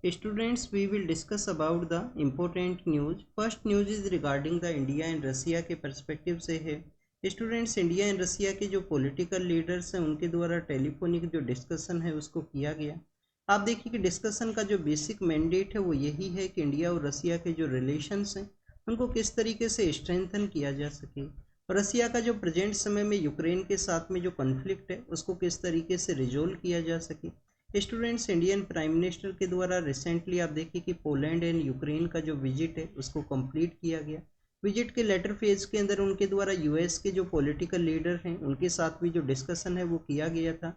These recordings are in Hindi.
Students, we will discuss about the important news. First news is regarding the India and Russia के पर्सपेक्टिव से है। स्टूडेंट्स, इंडिया एंड रसिया के जो पॉलिटिकल लीडर्स हैं उनके द्वारा टेलीफोनिक जो डिस्कशन है उसको किया गया। आप देखिए कि डिस्कशन का जो बेसिक मैंडेट है वो यही है कि इंडिया और रसिया के जो रिलेशंस हैं उनको किस तरीके से स्ट्रेंथन किया जा सके, और रसिया का जो प्रेजेंट समय में यूक्रेन के साथ में जो कॉन्फ्लिक्ट है उसको किस तरीके से रिजोल्व किया जा सके। स्टूडेंट्स, इंडियन प्राइम मिनिस्टर के द्वारा रिसेंटली आप देखिए कि पोलैंड एंड यूक्रेन का जो विजिट है उसको कंप्लीट किया गया। विजिट के लेटर फेज के अंदर उनके द्वारा यूएस के जो पॉलिटिकल लीडर हैं उनके साथ भी जो डिस्कशन है वो किया गया था,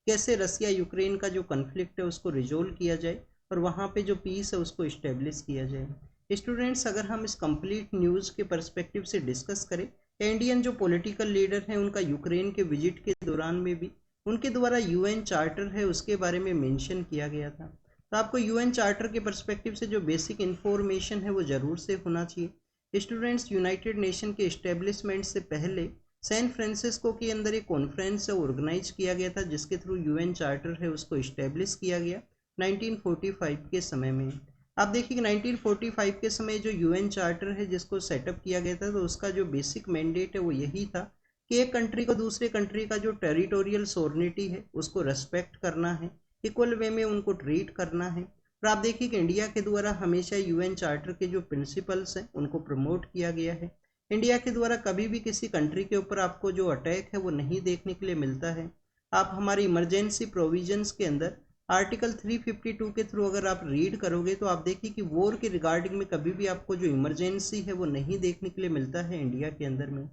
कैसे रसिया यूक्रेन का जो कन्फ्लिक्ट है उसको रिजोल्व किया जाए और वहाँ पे जो पीस है उसको इस्टेब्लिश किया जाए। स्टूडेंट्स, अगर हम इस कंप्लीट न्यूज़ के पर्सपेक्टिव से डिस्कस करें, इंडियन जो पॉलिटिकल लीडर हैं उनका यूक्रेन के विजिट के दौरान में भी उनके द्वारा यूएन चार्टर है उसके बारे में मेंशन किया गया था। तो आपको यूएन चार्टर के पर्सपेक्टिव से जो बेसिक इन्फॉर्मेशन है वो ज़रूर से होना चाहिए। स्टूडेंट्स, यूनाइटेड नेशन के इस्टेब्लिशमेंट से पहले सैन फ्रांसिस्को के अंदर एक कॉन्फ्रेंस ऑर्गेनाइज किया गया था जिसके थ्रू यूएन चार्टर है उसको इस्टेब्लिश किया गया 1945 के समय में। आप देखिए कि 1945 के समय जो यूएन चार्टर है जिसको सेटअप किया गया था तो उसका जो बेसिक मैंडेट है वो यही था कि एक कंट्री को दूसरे कंट्री का जो टेरिटोरियल सॉवरेनिटी है उसको रेस्पेक्ट करना है, इक्वल वे में उनको ट्रीट करना है। और आप देखिए कि इंडिया के द्वारा हमेशा यूएन चार्टर के जो प्रिंसिपल्स हैं उनको प्रमोट किया गया है। इंडिया के द्वारा कभी भी किसी कंट्री के ऊपर आपको जो अटैक है वो नहीं देखने के लिए मिलता है। आप हमारी इमरजेंसी प्रोविजंस के अंदर आर्टिकल 352 के थ्रू अगर आप रीड करोगे तो आप देखिए कि वॉर के रिगार्डिंग में कभी भी आपको जो इमरजेंसी है वो नहीं देखने के लिए मिलता है इंडिया के अंदर में।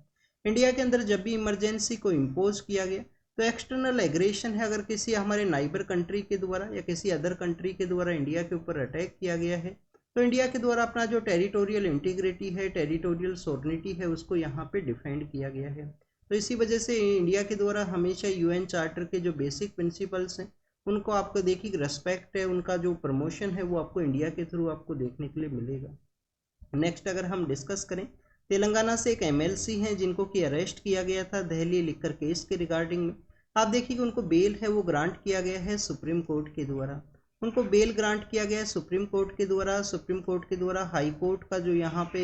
इंडिया के अंदर जब भी इमरजेंसी को इम्पोज किया गया तो एक्सटर्नल एग्रेशन है, अगर किसी हमारे नाइबर कंट्री के द्वारा या किसी अदर कंट्री के द्वारा इंडिया के ऊपर अटैक किया गया है तो इंडिया के द्वारा अपना जो टेरिटोरियल इंटीग्रिटी है, टेरिटोरियल सॉवरेनिटी है उसको यहाँ पे डिफेंड किया गया है। तो इसी वजह से इंडिया के द्वारा हमेशा यूएन चार्टर के जो बेसिक प्रिंसिपल्स हैं उनको आपको देखिए रेस्पेक्ट है, उनका जो प्रमोशन है वो आपको इंडिया के थ्रू आपको देखने के लिए मिलेगा। नेक्स्ट अगर हम डिस्कस करें, तेलंगाना से एक एमएलसी हैं जिनको कि अरेस्ट किया गया था दिल्ली लिकर केस के रिगार्डिंग में। आप देखिए कि उनको बेल है वो ग्रांट किया गया है सुप्रीम कोर्ट के द्वारा। उनको बेल ग्रांट किया गया है सुप्रीम कोर्ट के द्वारा। सुप्रीम कोर्ट के द्वारा हाई कोर्ट का जो यहाँ पे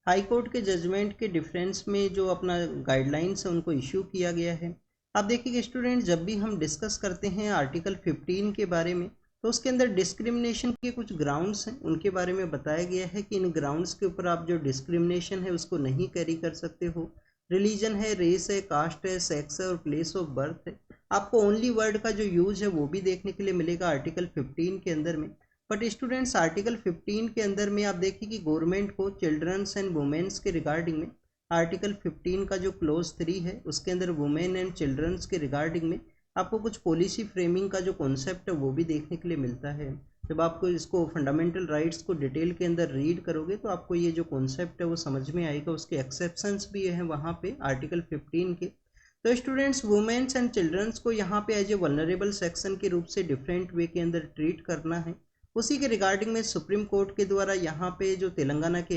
हाई कोर्ट के जजमेंट के डिफरेंस में जो अपना गाइडलाइंस है उनको इश्यू किया गया है। आप देखिए कि स्टूडेंट, जब भी हम डिस्कस करते हैं आर्टिकल 15 के बारे में तो उसके अंदर डिस्क्रिमिनेशन के कुछ ग्राउंड्स हैं उनके बारे में बताया गया है कि इन ग्राउंड्स के ऊपर आप जो डिस्क्रिमिनेशन है उसको नहीं कैरी कर सकते हो। रिलीजन है, रेस है, कास्ट है, सेक्स है और प्लेस ऑफ बर्थ है। आपको ओनली वर्ड का जो यूज है वो भी देखने के लिए मिलेगा आर्टिकल 15 के अंदर में। बट स्टूडेंट्स, आर्टिकल 15 के अंदर में आप देखिए कि गवर्नमेंट को चिल्ड्रंस एंड वुमेन्स के रिगार्डिंग में आर्टिकल 15 का जो क्लोज 3 है उसके अंदर वुमेन एंड चिल्ड्रंस के रिगार्डिंग में आपको कुछ पॉलिसी फ्रेमिंग का जो कॉन्सेप्ट है वो भी देखने के लिए मिलता है। जब आपको इसको फंडामेंटल राइट्स को डिटेल के अंदर रीड करोगे तो आपको ये जो कॉन्सेप्ट है वो समझ में आएगा। उसके एक्सेप्शंस भी हैं वहाँ पे आर्टिकल 15 के। तो स्टूडेंट्स, वुमेन्स एंड चिल्ड्रंस को यहाँ पे एज ए वल्नरेबल सेक्शन के रूप से डिफरेंट वे के अंदर ट्रीट करना है। उसी के रिगार्डिंग में सुप्रीम कोर्ट के द्वारा यहाँ पे जो तेलंगाना के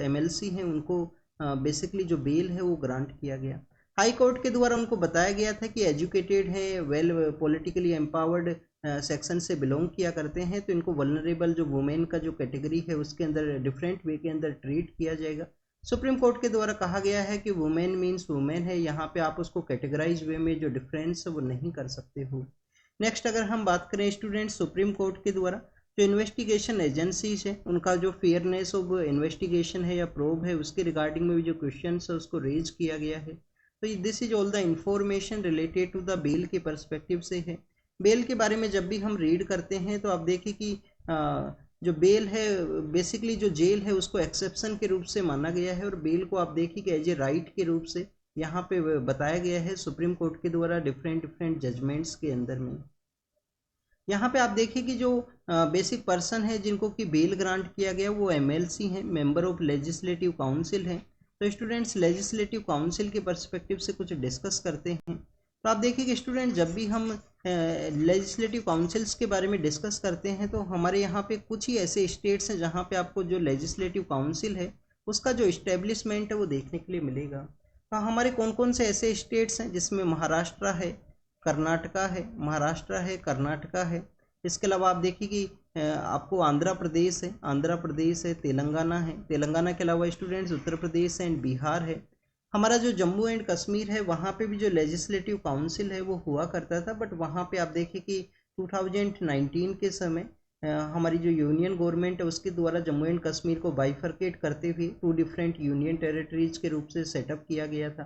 एमएलसी हैं उनको बेसिकली जो बेल है वो ग्रांट किया गया। हाई कोर्ट के द्वारा उनको बताया गया था कि एजुकेटेड है, वेल पॉलिटिकली एम्पावर्ड सेक्शन से बिलोंग किया करते हैं तो इनको वल्नरेबल जो वुमेन का जो कैटेगरी है उसके अंदर डिफरेंट वे के अंदर ट्रीट किया जाएगा। सुप्रीम कोर्ट के द्वारा कहा गया है कि वुमेन मीन्स वुमेन है, यहाँ पे आप उसको कैटेगराइज वे में जो डिफरेंस है वो नहीं कर सकते हो। नेक्स्ट अगर हम बात करें स्टूडेंट, सुप्रीम कोर्ट के द्वारा जो इन्वेस्टिगेशन एजेंसीज है उनका जो फेयरनेस ऑफ इन्वेस्टिगेशन है या प्रोब है उसके रिगार्डिंग में भी जो क्वेश्चन है उसको रेज किया गया है। तो this is all the information related to the bell के पर्सपेक्टिव से है। बेल के बारे में जब भी हम रीड करते हैं तो आप देखिए कि जो बेल है बेसिकली जो जेल है उसको एक्सेप्शन के रूप से माना गया है और बेल को आप देखिए कि एज ए राइट के रूप से यहाँ पे बताया गया है सुप्रीम कोर्ट के द्वारा डिफरेंट डिफरेंट जजमेंट्स के अंदर में। यहाँ पे आप देखिए कि जो बेसिक पर्सन है जिनको कि बेल ग्रांट किया गया वो एमएलसी हैं, मेंबर ऑफ लेजिस्लेटिव काउंसिल हैं। तो स्टूडेंट्स, लेजिस्लेटिव काउंसिल के पर्सपेक्टिव से कुछ डिस्कस करते हैं। तो आप देखिए कि स्टूडेंट, जब भी हम लेजिस्लेटिव काउंसिल्स के बारे में डिस्कस करते हैं तो हमारे यहाँ पे कुछ ही ऐसे स्टेट्स हैं जहाँ पे आपको जो लेजिस्लेटिव काउंसिल है उसका जो इस्टेब्लिशमेंट है वो देखने के लिए मिलेगा। तो हमारे कौन कौन से ऐसे स्टेट्स हैं जिसमें महाराष्ट्र है, कर्नाटका है, महाराष्ट्र है, कर्नाटका है, इसके अलावा आप देखिए कि आपको आंध्र प्रदेश है, तेलंगाना के अलावा स्टूडेंट्स उत्तर प्रदेश एंड बिहार है। हमारा जो जम्मू एंड कश्मीर है वहाँ पे भी जो लेजिस्लेटिव काउंसिल है वो हुआ करता था, बट वहाँ पे आप देखिए कि 2019 के समय हमारी जो यूनियन गवर्नमेंट है उसके द्वारा जम्मू एंड कश्मीर को बाइफरकेट करते हुए 2 डिफरेंट यूनियन टेरिटरीज के रूप से सेटअप किया गया था।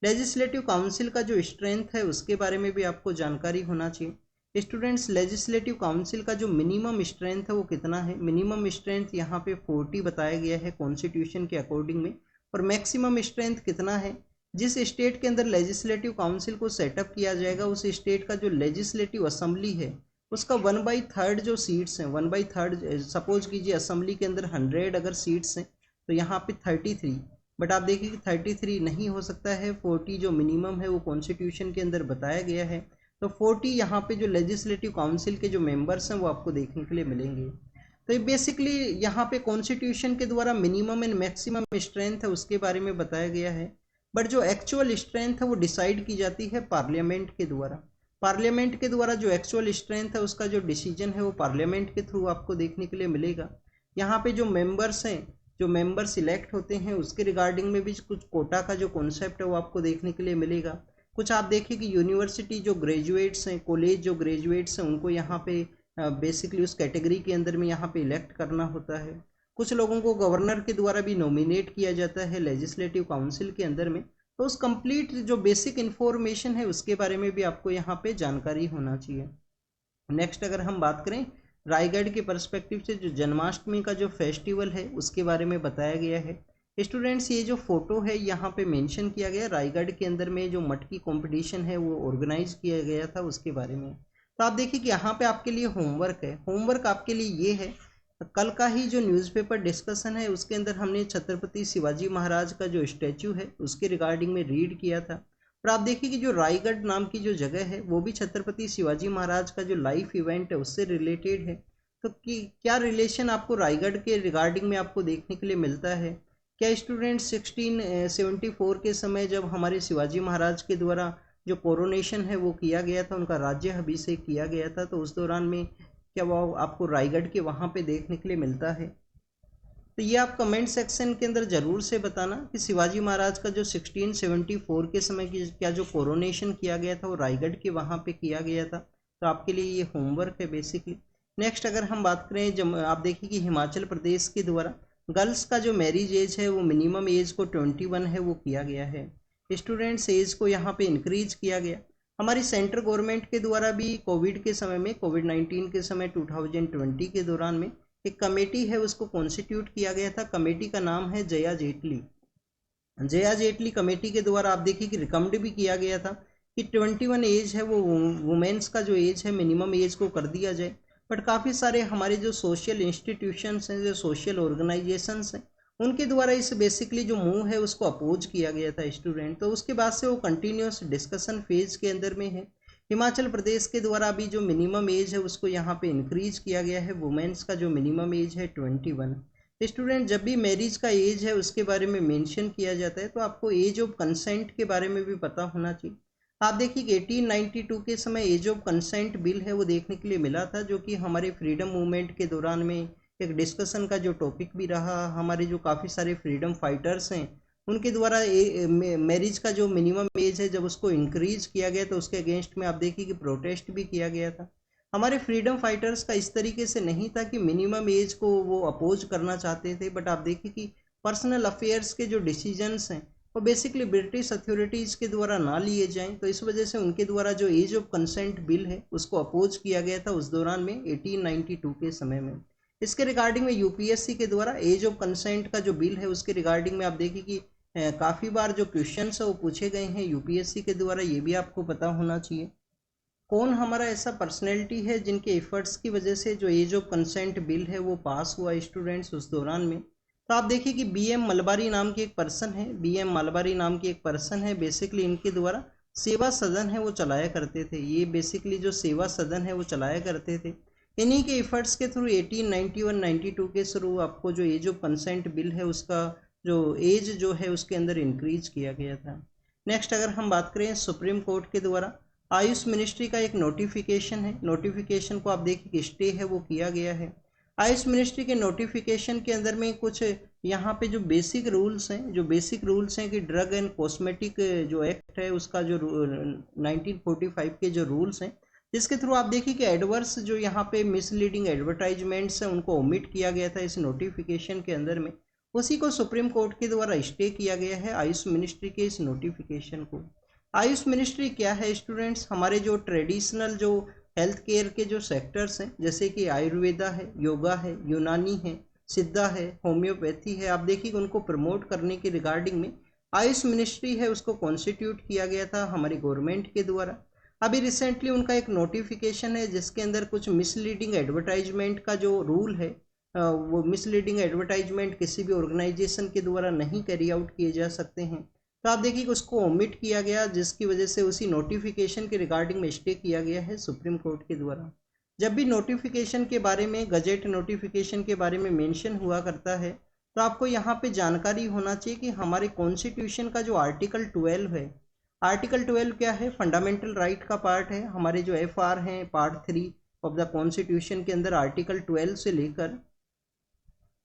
लेजिस्लेटिव काउंसिल का जो स्ट्रेंथ है उसके बारे में भी आपको जानकारी होना चाहिए। स्टूडेंट्स, लेजिस्लेटिव काउंसिल का जो मिनिमम स्ट्रेंथ है वो कितना है? मिनिमम स्ट्रेंथ यहाँ पे 40 बताया गया है कॉन्स्टिट्यूशन के अकॉर्डिंग में, और मैक्सिमम स्ट्रेंथ कितना है? जिस स्टेट के अंदर लेजिस्लेटिव काउंसिल को सेटअप किया जाएगा उस स्टेट का जो लेजिस्लेटिव असेंबली है उसका 1/3 जो सीट्स हैं, 1/3 सपोज कीजिए असेंबली के अंदर 100 अगर सीट्स हैं तो यहाँ पे 33, बट आप देखिए कि 33 नहीं हो सकता है, 40 जो मिनिमम है वो कॉन्स्टिट्यूशन के अंदर बताया गया है। तो 40 यहाँ पे जो लेजिस्लेटिव काउंसिल के जो मेंबर्स हैं वो आपको देखने के लिए मिलेंगे। तो ये बेसिकली यहाँ पे कॉन्स्टिट्यूशन के द्वारा मिनिमम एंड मैक्सिमम स्ट्रेंथ है उसके बारे में बताया गया है, बट जो एक्चुअल स्ट्रेंथ है वो डिसाइड की जाती है पार्लियामेंट के द्वारा। पार्लियामेंट के द्वारा जो एक्चुअल स्ट्रेंथ है उसका जो डिसीजन है वो पार्लियामेंट के थ्रू आपको देखने के लिए मिलेगा। यहाँ पे जो मेंबर्स हैं, जो मेंबर्स सिलेक्ट होते हैं उसके रिगार्डिंग में भी कुछ कोटा का जो कॉन्सेप्ट है वो आपको देखने के लिए मिलेगा। कुछ आप देखिए कि यूनिवर्सिटी जो ग्रेजुएट्स हैं, कॉलेज जो ग्रेजुएट्स हैं उनको यहाँ पे बेसिकली उस कैटेगरी के अंदर में यहाँ पे इलेक्ट करना होता है। कुछ लोगों को गवर्नर के द्वारा भी नॉमिनेट किया जाता है लेजिस्लेटिव काउंसिल के अंदर में। तो उस कंप्लीट जो बेसिक इन्फॉर्मेशन है उसके बारे में भी आपको यहाँ पे जानकारी होना चाहिए। नेक्स्ट अगर हम बात करें रायगढ़ के पर्सपेक्टिव से, जो जन्माष्टमी का जो फेस्टिवल है उसके बारे में बताया गया है। स्टूडेंट्स, ये जो फोटो है यहाँ पे मेंशन किया गया रायगढ़ के अंदर में जो मटकी कंपटीशन है वो ऑर्गेनाइज किया गया था उसके बारे में। तो आप देखिए कि यहाँ पे आपके लिए होमवर्क है, होमवर्क आपके लिए ये है, कल का ही जो न्यूज़पेपर डिस्कशन है उसके अंदर हमने छत्रपति शिवाजी महाराज का जो स्टैचू है उसके रिगार्डिंग में रीड किया था। और आप देखिए कि जो रायगढ़ नाम की जो जगह है वो भी छत्रपति शिवाजी महाराज का जो लाइफ इवेंट है उससे रिलेटेड है। तो कि क्या रिलेशन आपको रायगढ़ के रिगार्डिंग में आपको देखने के लिए मिलता है? क्या स्टूडेंट 1674 के समय जब हमारे शिवाजी महाराज के द्वारा जो कोरोनेशन है वो किया गया था, उनका राज्य अभिषेक किया गया था, तो उस दौरान में क्या वो आपको रायगढ़ के वहाँ पे देखने के लिए मिलता है? तो ये आप कमेंट सेक्शन के अंदर ज़रूर से बताना कि शिवाजी महाराज का जो 1674 के समय की क्या जो कोरोनेशन किया गया था वो रायगढ़ के वहाँ पे किया गया था। तो आपके लिए ये होमवर्क है बेसिकली। नेक्स्ट अगर हम बात करें, जब आप देखिए कि हिमाचल प्रदेश के द्वारा गर्ल्स का जो मैरिज एज है वो मिनिमम एज को 21 है वो किया गया है। स्टूडेंट्स, एज को यहाँ पे इंक्रीज किया गया। हमारी सेंट्रल गवर्नमेंट के द्वारा भी कोविड के समय में, कोविड-19 के समय 2020 के दौरान में एक कमेटी है उसको कॉन्स्टिट्यूट किया गया था। कमेटी का नाम है जया जेटली। जया जेटली कमेटी के द्वारा आप देखिए कि रिकमेंड भी किया गया था कि 21 एज है वो वुमेन्स का जो एज है मिनिमम एज को कर दिया जाए। बट काफ़ी सारे हमारे जो सोशल इंस्टीट्यूशंस हैं, जो सोशल ऑर्गेनाइजेशंस हैं, उनके द्वारा इस बेसिकली जो मूव है उसको अपोज किया गया था स्टूडेंट। तो उसके बाद से वो कंटिन्यूस डिस्कशन फेज के अंदर में है। हिमाचल प्रदेश के द्वारा अभी जो मिनिमम एज है उसको यहाँ पे इंक्रीज किया गया है। वुमेन्स का जो मिनिमम एज है 21। स्टूडेंट, जब भी मैरिज का एज है उसके बारे में मेंशन किया जाता है तो आपको एज ऑफ कंसेंट के बारे में भी पता होना चाहिए। आप देखिए कि 1892 के समय एज ऑफ कंसेंट बिल है वो देखने के लिए मिला था, जो कि हमारे फ्रीडम मूवमेंट के दौरान में एक डिस्कशन का जो टॉपिक भी रहा। हमारे जो काफ़ी सारे फ्रीडम फाइटर्स हैं उनके द्वारा मैरिज का जो मिनिमम एज है जब उसको इंक्रीज किया गया तो उसके अगेंस्ट में आप देखिए कि प्रोटेस्ट भी किया गया था। हमारे फ्रीडम फाइटर्स का इस तरीके से नहीं था कि मिनिमम एज को वो अपोज करना चाहते थे, बट आप देखिए कि पर्सनल अफेयर्स के जो डिसीजंस हैं वो बेसिकली ब्रिटिश अथॉरिटीज़ के द्वारा ना लिए जाएं, तो इस वजह से उनके द्वारा जो एज ऑफ कंसेंट बिल है उसको अपोज किया गया था उस दौरान में 1892 के समय में। इसके रिगार्डिंग में यूपीएससी के द्वारा एज ऑफ कंसेंट का जो बिल है उसके रिगार्डिंग में आप देखिए कि काफ़ी बार जो क्वेश्चंस है वो पूछे गए हैं यूपीएससी के द्वारा, ये भी आपको पता होना चाहिए। कौन हमारा ऐसा पर्सनैलिटी है जिनके एफर्ट्स की वजह से जो एज ऑफ कंसेंट बिल है वो पास हुआ स्टूडेंट्स उस दौरान में? तो आप देखिए कि बीएम मलबारी नाम की एक पर्सन है, बीएम मलबारी नाम की एक पर्सन है। बेसिकली इनके द्वारा सेवा सदन है वो चलाया करते थे। ये बेसिकली जो सेवा सदन है वो चलाया करते थे। इन्हीं के एफर्ट्स के थ्रू 1891-92 के थ्रू आपको जो एज ऑफ कंसेंट बिल है उसका जो एज जो है उसके अंदर इंक्रीज किया गया था। नेक्स्ट अगर हम बात करें सुप्रीम कोर्ट के द्वारा, आयुष मिनिस्ट्री का एक नोटिफिकेशन है, नोटिफिकेशन को आप देखिए स्टे है वो किया गया है। आयुष मिनिस्ट्री के नोटिफिकेशन के अंदर में कुछ यहाँ पे जो बेसिक रूल्स हैं, कि ड्रग एंड कॉस्मेटिक जो एक्ट है उसका जो 1945 के जो रूल्स हैं, जिसके थ्रू आप देखिए कि एडवर्स जो यहाँ पे मिसलीडिंग एडवर्टाइजमेंट्स हैं उनको ओमिट किया गया था इस नोटिफिकेशन के अंदर में, उसी को सुप्रीम कोर्ट के द्वारा स्टे किया गया है आयुष मिनिस्ट्री के इस नोटिफिकेशन को। आयुष मिनिस्ट्री क्या है स्टूडेंट्स? हमारे जो ट्रेडिशनल जो हेल्थ केयर के जो सेक्टर्स हैं, जैसे कि आयुर्वेदा है, योगा है, यूनानी है, सिद्धा है, होम्योपैथी है, आप देखिए उनको प्रमोट करने के रिगार्डिंग में आयुष मिनिस्ट्री है उसको कॉन्स्टिट्यूट किया गया था हमारी गवर्नमेंट के द्वारा। अभी रिसेंटली उनका एक नोटिफिकेशन है जिसके अंदर कुछ मिसलीडिंग एडवर्टाइजमेंट का जो रूल है, वो मिसलीडिंग एडवर्टाइजमेंट किसी भी ऑर्गेनाइजेशन के द्वारा नहीं कैरी आउट किए जा सकते हैं, तो आप देखिए कि उसको ओमिट किया गया, जिसकी वजह से उसी नोटिफिकेशन के रिगार्डिंग में स्टे किया गया है सुप्रीम कोर्ट के द्वारा। जब भी नोटिफिकेशन के बारे में, गजेट नोटिफिकेशन के बारे में मेंशन हुआ करता है, तो आपको यहाँ पे जानकारी होना चाहिए कि हमारे कॉन्स्टिट्यूशन का जो आर्टिकल 12 है, आर्टिकल 12 क्या है? फंडामेंटल राइट का पार्ट है। हमारे जो FR हैं पार्ट 3 ऑफ द कॉन्स्टिट्यूशन के अंदर आर्टिकल 12 से लेकर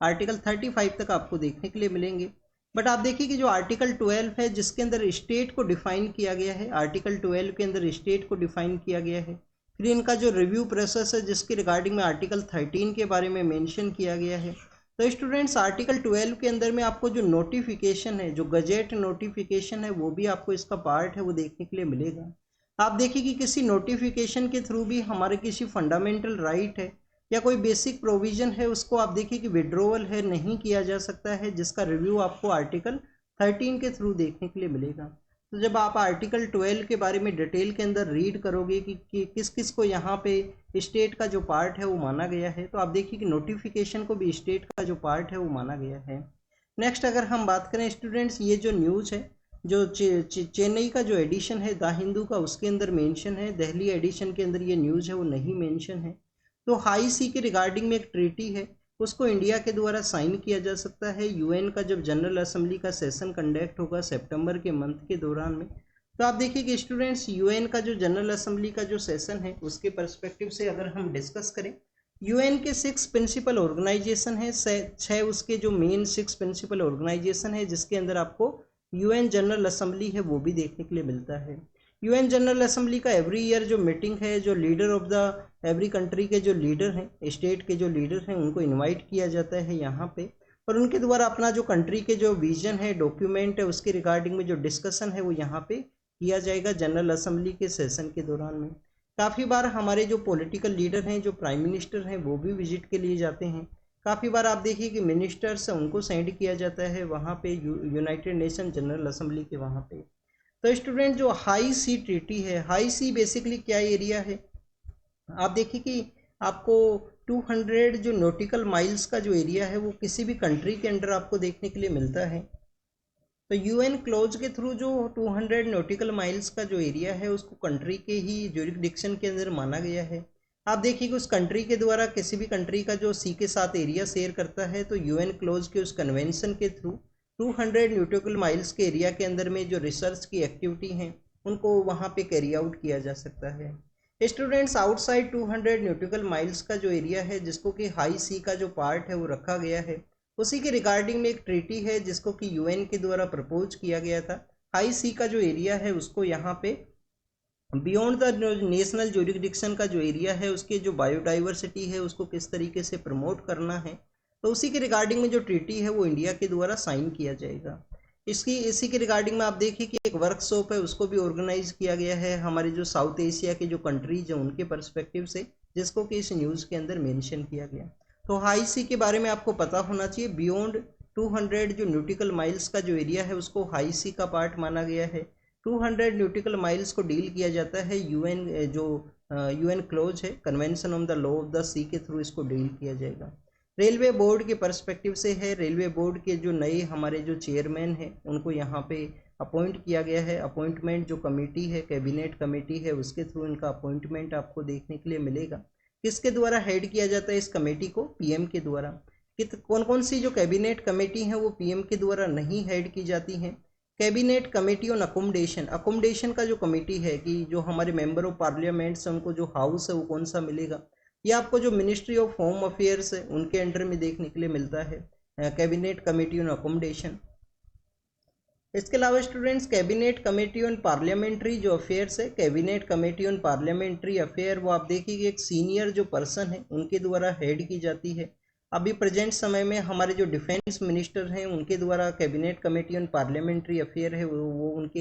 आर्टिकल 35 तक आपको देखने के लिए मिलेंगे। बट आप देखिए कि जो आर्टिकल 12 है जिसके अंदर स्टेट को डिफाइन किया गया है, आर्टिकल 12 के अंदर स्टेट को डिफाइन किया गया है। फिर इनका जो रिव्यू प्रोसेस है जिसके रिगार्डिंग में आर्टिकल 13 के बारे में मेंशन किया गया है। तो स्टूडेंट्स आर्टिकल 12 के अंदर में आपको जो नोटिफिकेशन है, जो गजेट नोटिफिकेशन है, वो भी आपको इसका पार्ट है वो देखने के लिए मिलेगा। आप देखिए कि किसी नोटिफिकेशन के थ्रू भी हमारे किसी फंडामेंटल राइट है या कोई बेसिक प्रोविजन है उसको आप देखिए कि विड्रोवल है नहीं किया जा सकता है, जिसका रिव्यू आपको आर्टिकल 13 के थ्रू देखने के लिए मिलेगा। तो जब आप आर्टिकल 12 के बारे में डिटेल के अंदर रीड करोगे कि किस किस को यहाँ पे स्टेट का जो पार्ट है वो माना गया है, तो आप देखिए कि नोटिफिकेशन को भी स्टेट का जो पार्ट है वो माना गया है। नेक्स्ट अगर हम बात करें स्टूडेंट्स, ये जो न्यूज़ है जो चेन्नई का जो एडिशन है द हिंदू का, उसके अंदर मेंशन है। दिल्ली एडिशन के अंदर ये न्यूज़ है वो नहीं मेंशन है। तो हाई सी के रिगार्डिंग में एक ट्रीटी है उसको इंडिया के द्वारा साइन किया जा सकता है यूएन का जब जनरल असेंबली का सेशन कंडक्ट होगा सितंबर के मंथ के दौरान में। तो आप देखिए कि स्टूडेंट्स यूएन का जो जनरल असेंबली का जो सेशन है उसके पर्सपेक्टिव से अगर हम डिस्कस करें, यूएन के 6 प्रिंसिपल ऑर्गेनाइजेशन है, 6 उसके जो मेन 6 प्रिंसिपल ऑर्गेनाइजेशन है जिसके अंदर आपको यूएन जनरल असेंबली है वो भी देखने के लिए मिलता है। यूएन जनरल असेंबली का एवरी ईयर जो मीटिंग है, जो leader of the every country के जो लीडर हैं, स्टेट के जो लीडर हैं, उनको इनवाइट किया जाता है यहाँ पे, और उनके द्वारा अपना जो कंट्री के जो विजन है, डॉक्यूमेंट है, उसके रिगार्डिंग में जो डिस्कशन है वो यहाँ पे किया जाएगा जनरल असेंबली के सेशन के दौरान में। काफ़ी बार हमारे जो पॉलिटिकल लीडर हैं, जो प्राइम मिनिस्टर हैं, वो भी विजिट के लिए जाते हैं। काफ़ी बार आप देखिए कि मिनिस्टर्स उनको सेंड किया जाता है वहाँ पे यूनाइटेड नेशन जनरल असेंबली के वहाँ पे। तो स्टूडेंट जो हाई सी ट्रीटी है, हाई सी बेसिकली क्या एरिया है? आप देखिए कि आपको 200 जो नॉटिकल माइल्स का जो एरिया है वो किसी भी कंट्री के अंडर आपको देखने के लिए मिलता है। तो यूएन क्लोज के थ्रू जो 200 नॉटिकल माइल्स का जो एरिया है उसको कंट्री के ही ज्यूरिसडिक्शन के अंदर माना गया है। आप देखिए कि उस कंट्री के द्वारा किसी भी कंट्री का जो सी के साथ एरिया शेयर करता है, तो यूएन क्लोज के उस कन्वेंशन के थ्रू 200 न्यूटिकल माइल्स के एरिया के अंदर में जो रिसर्च की एक्टिविटी हैं उनको वहाँ पे कैरी आउट किया जा सकता है। स्टूडेंट्स आउटसाइड 200 न्यूटिकल माइल्स का जो एरिया है जिसको कि हाई सी का जो पार्ट है वो रखा गया है, उसी के रिगार्डिंग में एक ट्रीटी है जिसको कि यूएन के द्वारा प्रपोज किया गया था। हाई सी का जो एरिया है उसको यहाँ पे बियॉन्ड द नेशनल ज्यूरिसडिक्शन का जो एरिया है उसके जो बायोडाइवर्सिटी है उसको किस तरीके से प्रमोट करना है, तो उसी के रिगार्डिंग में जो ट्रीटी है वो इंडिया के द्वारा साइन किया जाएगा। इसी के रिगार्डिंग में आप देखिए कि एक वर्कशॉप है उसको भी ऑर्गेनाइज किया गया है हमारे जो साउथ एशिया के जो कंट्रीज हैं उनके पर्सपेक्टिव से, जिसको कि इस न्यूज़ के अंदर मेंशन किया गया। तो हाई सी के बारे में आपको पता होना चाहिए, बियॉन्ड 200 जो न्यूटिकल माइल्स का जो एरिया है उसको हाई सी का पार्ट माना गया है। 200 न्यूटिकल माइल्स को डील किया जाता है यूएन जो यूएन क्लोज है, convention on the law of the sea के थ्रू इसको डील किया जाएगा। रेलवे बोर्ड के पर्सपेक्टिव से है, रेलवे बोर्ड के जो नए हमारे जो चेयरमैन हैं उनको यहाँ पे अपॉइंट किया गया है। अपॉइंटमेंट जो कमेटी है, कैबिनेट कमेटी है, उसके थ्रू इनका अपॉइंटमेंट आपको देखने के लिए मिलेगा। किसके द्वारा हेड किया जाता है इस कमेटी को? पीएम के द्वारा। कौन कौन सी जो कैबिनेट कमेटी है वो पीएम के द्वारा नहीं हेड की जाती हैं? Cabinet committee on accommodation, accommodation का जो कमेटी है कि जो हमारे मेंबर ऑफ पार्लियामेंट्स हैं उनको जो हाउस है वो कौन सा मिलेगा, ये आपको जो मिनिस्ट्री ऑफ होम अफेयर्स है उनके अंडर में देखने के लिए मिलता है, कैबिनेट कमेटी ऑन अकोमोडेशन। इसके अलावा students cabinet committee on parliamentary जो अफेयर्स है, cabinet committee on parliamentary affair, वो आप देखिए एक सीनियर जो पर्सन है उनके द्वारा हेड की जाती है। अभी प्रेजेंट समय में हमारे जो डिफेंस मिनिस्टर हैं उनके द्वारा cabinet committee on parliamentary affair है वो उनके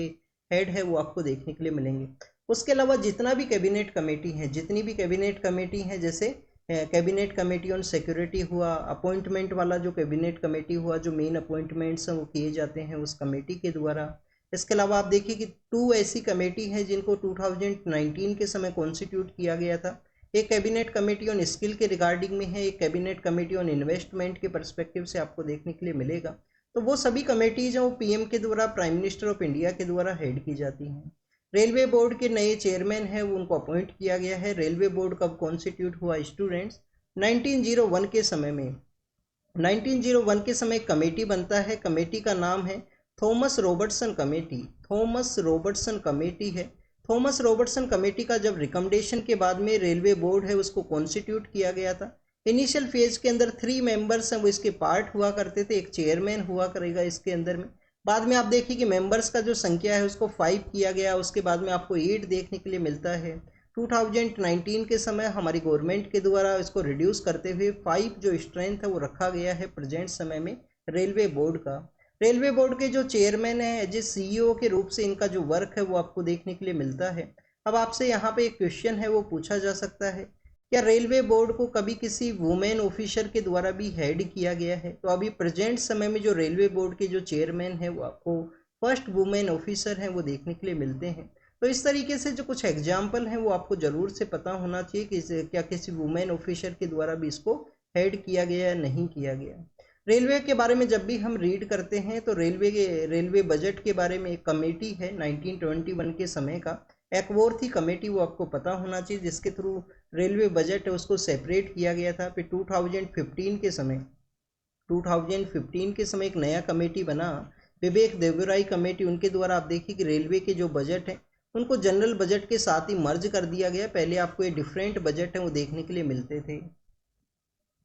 हेड है, वो आपको देखने के लिए मिलेंगे। उसके अलावा जितना भी कैबिनेट कमेटी है, जितनी भी कैबिनेट कमेटी है, जैसे कैबिनेट कमेटी ऑन सिक्योरिटी हुआ, अपॉइंटमेंट वाला जो कैबिनेट कमेटी हुआ, जो मेन अपॉइंटमेंट्स हैं वो किए जाते हैं उस कमेटी के द्वारा। इसके अलावा आप देखिए कि 2 ऐसी कमेटी हैं जिनको 2019 के समय कॉन्स्टिट्यूट किया गया था। एक कैबिनेट कमेटी ऑन स्किल के रिगार्डिंग में है, एक कैबिनेट कमेटी ऑन इन्वेस्टमेंट के परस्पेक्टिव से आपको देखने के लिए मिलेगा। तो वो सभी कमेटीज हैं वो पीएम के द्वारा, प्राइम मिनिस्टर ऑफ इंडिया के द्वारा हेड की जाती हैं। रेलवे बोर्ड के नए चेयरमैन हैं वो उनको अपॉइंट किया गया है। रेलवे बोर्ड कब कॉन्स्टिट्यूट हुआ स्टूडेंट्स, 1901 के समय में। 1901 के समय कमेटी बनता है, कमेटी का नाम है Thomas Robertson committee. Thomas Robertson committee है। थॉमस रॉबर्टसन कमेटी का जब रिकमेंडेशन के बाद में रेलवे बोर्ड है उसको कॉन्स्टिट्यूट किया गया था। इनिशियल फेज के अंदर 3 मेंबर्स हैं वो इसके पार्ट हुआ करते थे, एक चेयरमैन हुआ करेगा इसके अंदर में। बाद में आप देखिए कि मेंबर्स का जो संख्या है उसको 5 किया गया, उसके बाद में आपको 8 देखने के लिए मिलता है। 2019 के समय हमारी गवर्नमेंट के द्वारा इसको रिड्यूस करते हुए 5 जो स्ट्रेंथ है वो रखा गया है प्रेजेंट समय में रेलवे बोर्ड का। रेलवे बोर्ड के जो चेयरमैन है एज ए सीईओ के रूप से इनका जो वर्क है वो आपको देखने के लिए मिलता है। अब आपसे यहाँ पे एक क्वेश्चन है वो पूछा जा सकता है, क्या रेलवे बोर्ड को कभी किसी वुमेन ऑफिसर के द्वारा भी हेड किया गया है? तो अभी प्रेजेंट समय में जो रेलवे बोर्ड के जो चेयरमैन है वो आपको फर्स्ट वुमेन ऑफिसर हैं वो देखने के लिए मिलते हैं। तो इस तरीके से जो कुछ एग्जाम्पल हैं वो आपको ज़रूर से पता होना चाहिए कि क्या किसी वुमेन ऑफिसर के द्वारा भी इसको हेड किया गया या नहीं किया गया। रेलवे के बारे में जब भी हम रीड करते हैं तो रेलवे बजट के बारे में एक कमेटी है 1921 के समय का, एक्वर्थी कमेटी, वो आपको पता होना चाहिए, जिसके थ्रू रेलवे बजट है उसको सेपरेट किया गया था। फिर 2015 के समय एक नया कमेटी बना, विवेक देवराई कमेटी, उनके द्वारा आप देखिए कि रेलवे के जो बजट है उनको जनरल बजट के साथ ही मर्ज कर दिया गया। पहले आपको ये डिफरेंट बजट है वो देखने के लिए मिलते थे।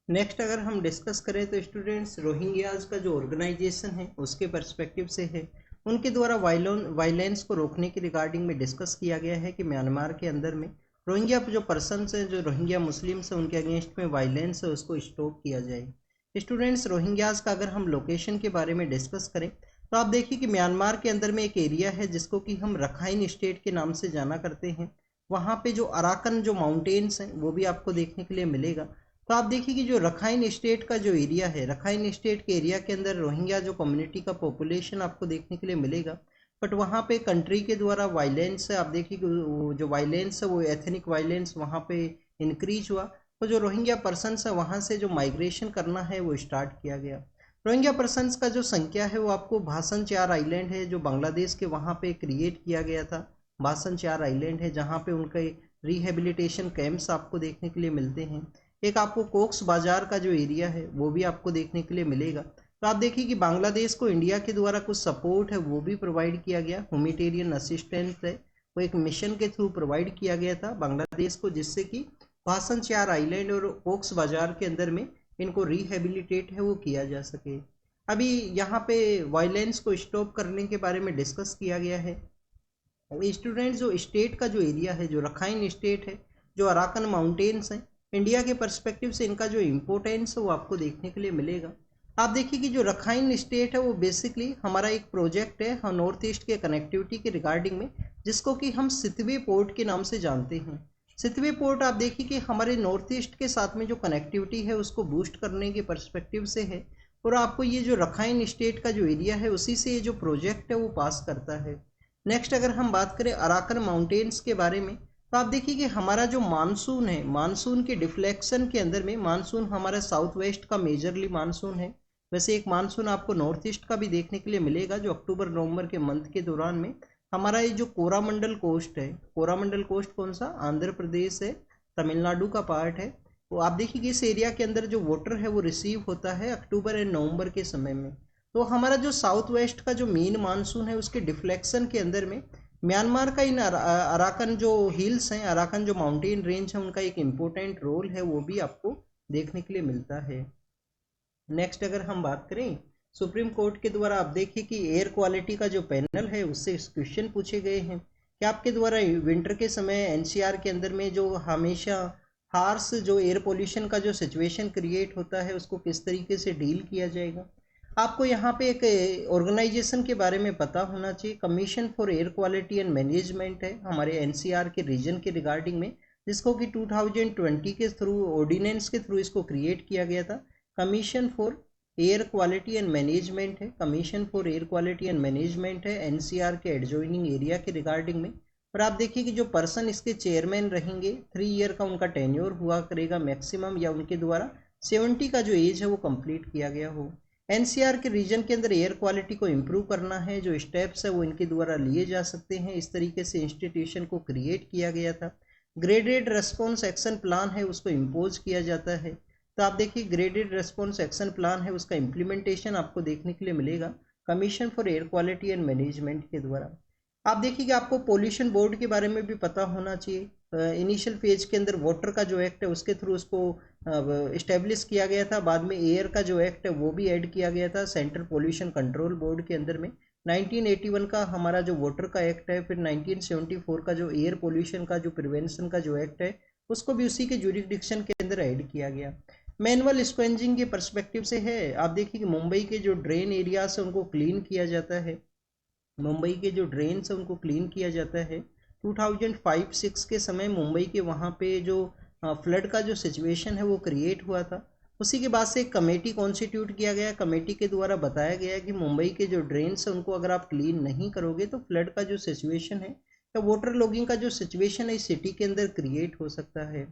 नेक्स्ट अगर हम डिस्कस करें तो स्टूडेंट्स रोहिंग्याज का जो ऑर्गेनाइजेशन है उसके पर्सपेक्टिव से है, उनके द्वारा वायलेंस को रोकने के रिगार्डिंग में डिस्कस किया गया है कि म्यांमार के अंदर में रोहिंग्या जो पर्सनस हैं, जो रोहिंग्या मुस्लिम्स हैं, उनके अगेंस्ट में वायलेंस है उसको स्टॉप किया जाए। स्टूडेंट्स रोहिंग्याज का अगर हम लोकेशन के बारे में डिस्कस करें तो आप देखिए कि म्यांमार के अंदर में एक एरिया है जिसको कि हम रखाइन स्टेट के नाम से जाना करते हैं। वहाँ पे जो अराकन जो माउंटेन्स हैं वो भी आपको देखने के लिए मिलेगा। तो आप देखिए कि जो रखाइन स्टेट का जो एरिया है, रखाइन स्टेट के एरिया के अंदर रोहिंग्या जो कम्युनिटी का पॉपुलेशन आपको देखने के लिए मिलेगा। बट वहाँ पे कंट्री के द्वारा वायलेंस है, आप देखिए कि जो वायलेंस है वो एथनिक वायलेंस वहाँ पे इंक्रीज हुआ। तो जो रोहिंग्या पर्सनस है वहाँ से जो माइग्रेशन करना है वो स्टार्ट किया गया। रोहिंग्या पर्सनस का जो संख्या है वो आपको भासन चार आइलैंड है जो बांग्लादेश के वहाँ पे क्रिएट किया गया था। भासन चार आइलैंड है जहाँ पे उनके रिहेबिलिटेशन कैंप्स आपको देखने के लिए मिलते हैं। एक आपको कोक्स बाजार का जो एरिया है वो भी आपको देखने के लिए मिलेगा। तो आप देखिए कि बांग्लादेश को इंडिया के द्वारा कुछ सपोर्ट है वो भी प्रोवाइड किया गया, ह्यूमैनिटेरियन असिस्टेंस है वो एक मिशन के थ्रू प्रोवाइड किया गया था बांग्लादेश को, जिससे कि भासन चार आइलैंड और कोक्स बाजार के अंदर में इनको रिहेबिलिटेट है वो किया जा सके। अभी यहाँ पे वायलेंस को स्टॉप करने के बारे में डिस्कस किया गया है। स्टूडेंट्स जो स्टेट का जो एरिया है, जो रखाइन स्टेट है, जो अराकन माउंटेन्स हैं, इंडिया के पर्सपेक्टिव से इनका जो इम्पोर्टेंस है वो आपको देखने के लिए मिलेगा। आप देखिए कि जो रखाइन स्टेट है वो बेसिकली हमारा एक प्रोजेक्ट है हम नॉर्थ ईस्ट के कनेक्टिविटी के रिगार्डिंग में, जिसको कि हम सितवे पोर्ट के नाम से जानते हैं। सितवे पोर्ट आप देखिए कि हमारे नॉर्थ ईस्ट के साथ में जो कनेक्टिविटी है उसको बूस्ट करने के पर्सपेक्टिव से है, और आपको ये जो रखाइन स्टेट का जो एरिया है उसी से ये जो प्रोजेक्ट है वो पास करता है। नेक्स्ट अगर हम बात करें अराकन माउंटेन्स के बारे में तो आप देखिए कि हमारा जो मानसून है, मानसून के डिफ्लेक्शन के अंदर में मानसून हमारा साउथ वेस्ट का मेजरली मानसून है। वैसे एक मानसून आपको नॉर्थ ईस्ट का भी देखने के लिए मिलेगा जो अक्टूबर नवंबर के मंथ के दौरान में हमारा ये जो कोरामंडल कोस्ट है, कोरामंडल कोस्ट कौन सा, आंध्र प्रदेश है, तमिलनाडु का पार्ट है। तो आप देखिए कि इस एरिया के अंदर जो वाटर है वो रिसीव होता है अक्टूबर एंड नवंबर के समय में। तो हमारा जो साउथ वेस्ट का जो मेन मानसून है उसके डिफ्लेक्शन के अंदर में म्यांमार का इन अराकन जो हिल्स हैं, अराकन जो माउंटेन रेंज है, उनका एक इम्पोर्टेंट रोल है, वो भी आपको देखने के लिए मिलता है। नेक्स्ट अगर हम बात करें सुप्रीम कोर्ट के द्वारा, आप देखिए कि एयर क्वालिटी का जो पैनल है उससे क्वेश्चन पूछे गए हैं कि आपके द्वारा विंटर के समय एनसीआर के अंदर में जो हमेशा हार्श जो एयर पोल्यूशन का जो सिचुएशन क्रिएट होता है उसको किस तरीके से डील किया जाएगा। आपको यहाँ पे एक ऑर्गेनाइजेशन के बारे में पता होना चाहिए, commission for air quality and management है हमारे एनसीआर के रीजन के रिगार्डिंग में, जिसको कि 2020 के थ्रू ऑर्डिनेंस के थ्रू इसको क्रिएट किया गया था। Commission for air quality and management है, commission for air quality and management है एनसीआर के एडजॉइनिंग एरिया के रिगार्डिंग में। और आप देखिए कि जो पर्सन इसके चेयरमैन रहेंगे 3 ईयर का उनका टेन्योर हुआ करेगा मैक्सिमम, या उनके द्वारा 70 का जो एज है वो कंप्लीट किया गया हो। एनसीआर के रीजन के अंदर एयर क्वालिटी को इम्प्रूव करना है, जो स्टेप्स है वो इनके द्वारा लिए जा सकते हैं, इस तरीके से इंस्टीट्यूशन को क्रिएट किया गया था। ग्रेडेड रेस्पॉन्स एक्शन प्लान है उसको इम्पोज किया जाता है। तो आप देखिए ग्रेडेड रेस्पॉन्स एक्शन प्लान है उसका इम्प्लीमेंटेशन आपको देखने के लिए मिलेगा commission for air quality and management के द्वारा। आप देखिए कि आपको पोल्यूशन बोर्ड के बारे में भी पता होना चाहिए। इनिशियल फेज के अंदर वाटर का जो एक्ट है उसके थ्रू उसको इस्टेब्लिश किया गया था, बाद में एयर का जो एक्ट है वो भी ऐड किया गया था सेंट्रल पोल्यूशन कंट्रोल बोर्ड के अंदर में। 1981 का हमारा जो वाटर का एक्ट है, फिर 1974 का जो एयर पोल्यूशन का जो प्रिवेंशन का जो एक्ट है उसको भी उसी के जुरिडिक्शन के अंदर ऐड किया गया। मैनुअल स्क्वेंजिंग के पर्सपेक्टिव से है, आप देखिए कि मुंबई के जो ड्रेन एरियाज है उनको क्लीन किया जाता है, मुंबई के जो ड्रेन्स है उनको क्लीन किया जाता है। 2005-6 के समय मुंबई के वहाँ पे जो फ्लड का जो सिचुएशन है वो क्रिएट हुआ था। उसी के बाद से एक कमेटी कॉन्स्टिट्यूट किया गया, कमेटी के द्वारा बताया गया कि मुंबई के जो ड्रेन्स हैं उनको अगर आप क्लीन नहीं करोगे तो फ्लड का जो सिचुएशन है या वाटर लॉगिंग का जो सिचुएशन है इस सिटी के अंदर क्रिएट हो सकता है।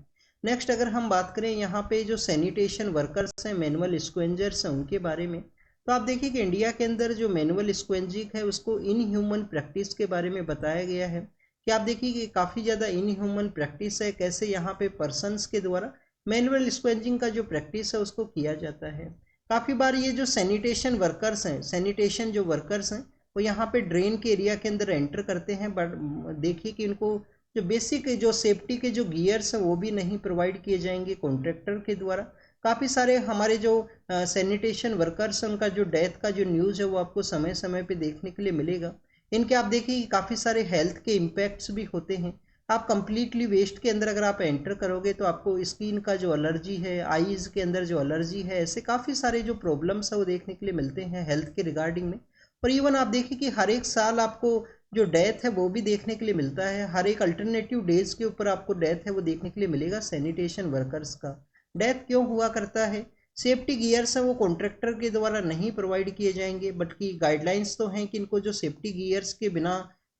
नेक्स्ट अगर हम बात करें यहाँ पे जो सैनिटेशन वर्कर्स हैं, मैनुअल स्क्वेंजर्स हैं, उनके बारे में, तो आप देखिए कि इंडिया के अंदर जो मैनुअल स्क्वेंजिंग है उसको इनह्यूमन प्रैक्टिस के बारे में बताया गया है कि आप देखिए कि काफ़ी ज़्यादा इनह्यूमन प्रैक्टिस है, कैसे यहाँ पे पर्सनस के द्वारा मैनुअल स्क्वेंजिंग का जो प्रैक्टिस है उसको किया जाता है। काफ़ी बार ये जो सैनिटेशन वर्कर्स हैं, सैनिटेशन जो वर्कर्स हैं वो यहाँ पे ड्रेन के एरिया के अंदर एंटर करते हैं, बट देखिए कि इनको जो बेसिक जो सेफ्टी के जो गियर्स हैं वो भी नहीं प्रोवाइड किए जाएंगे कॉन्ट्रैक्टर के द्वारा। काफ़ी सारे हमारे जो सैनिटेशन वर्कर्स हैं उनका जो डेथ का जो न्यूज़ है वो आपको समय समय पे देखने के लिए मिलेगा। इनके आप देखिए कि काफ़ी सारे हेल्थ के इम्पैक्ट्स भी होते हैं। आप कंप्लीटली वेस्ट के अंदर अगर आप एंटर करोगे तो आपको स्किन का जो एलर्जी है, आईज़ के अंदर जो एलर्जी है, ऐसे काफ़ी सारे जो प्रॉब्लम्स है वो देखने के लिए मिलते हैं हेल्थ के रिगार्डिंग में। और इवन आप देखिए कि हर एक साल आपको जो डेथ है वो भी देखने के लिए मिलता है, हर एक अल्टरनेटिव डेज के ऊपर आपको डेथ है वो देखने के लिए मिलेगा सैनिटेशन वर्कर्स का। डेथ क्यों हुआ करता है? सेफ्टी गियर्स हैं वो कॉन्ट्रैक्टर के द्वारा नहीं प्रोवाइड किए जाएंगे, बट की गाइडलाइंस तो हैं कि इनको जो सेफ्टी गियर्स के बिना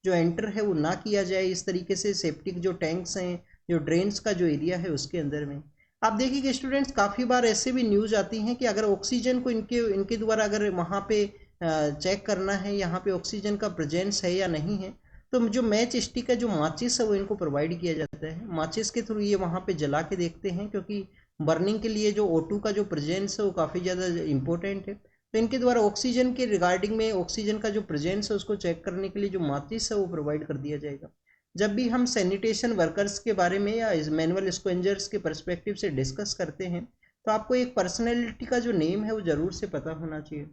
जो एंटर है वो ना किया जाए, इस तरीके से सेफ्टी जो टैंक्स हैं, जो ड्रेन्स का जो एरिया है उसके अंदर में। आप देखिए कि स्टूडेंट्स काफ़ी बार ऐसे भी न्यूज़ आती हैं कि अगर ऑक्सीजन को इनके इनके द्वारा अगर वहाँ पे चेक करना है यहाँ पे ऑक्सीजन का प्रेजेंस है या नहीं है, तो जो मैच स्टिक है, जो माचिस है वो इनको प्रोवाइड किया जाता है। माचिस के थ्रू ये वहाँ पे जला के देखते हैं, क्योंकि बर्निंग के लिए जो O2 का जो प्रेजेंस है वो काफ़ी ज़्यादा इंपॉर्टेंट है। तो इनके द्वारा ऑक्सीजन के रिगार्डिंग में ऑक्सीजन का जो प्रेजेंस है उसको चेक करने के लिए जो माचिस है वो प्रोवाइड कर दिया जाएगा। जब भी हम सैनिटेशन वर्कर्स के बारे में या मैनुअल स्क्वेंजर्स के पर्सपेक्टिव से डिस्कस करते हैं तो आपको एक पर्सनैलिटी का जो नेम है वो ज़रूर से पता होना चाहिए।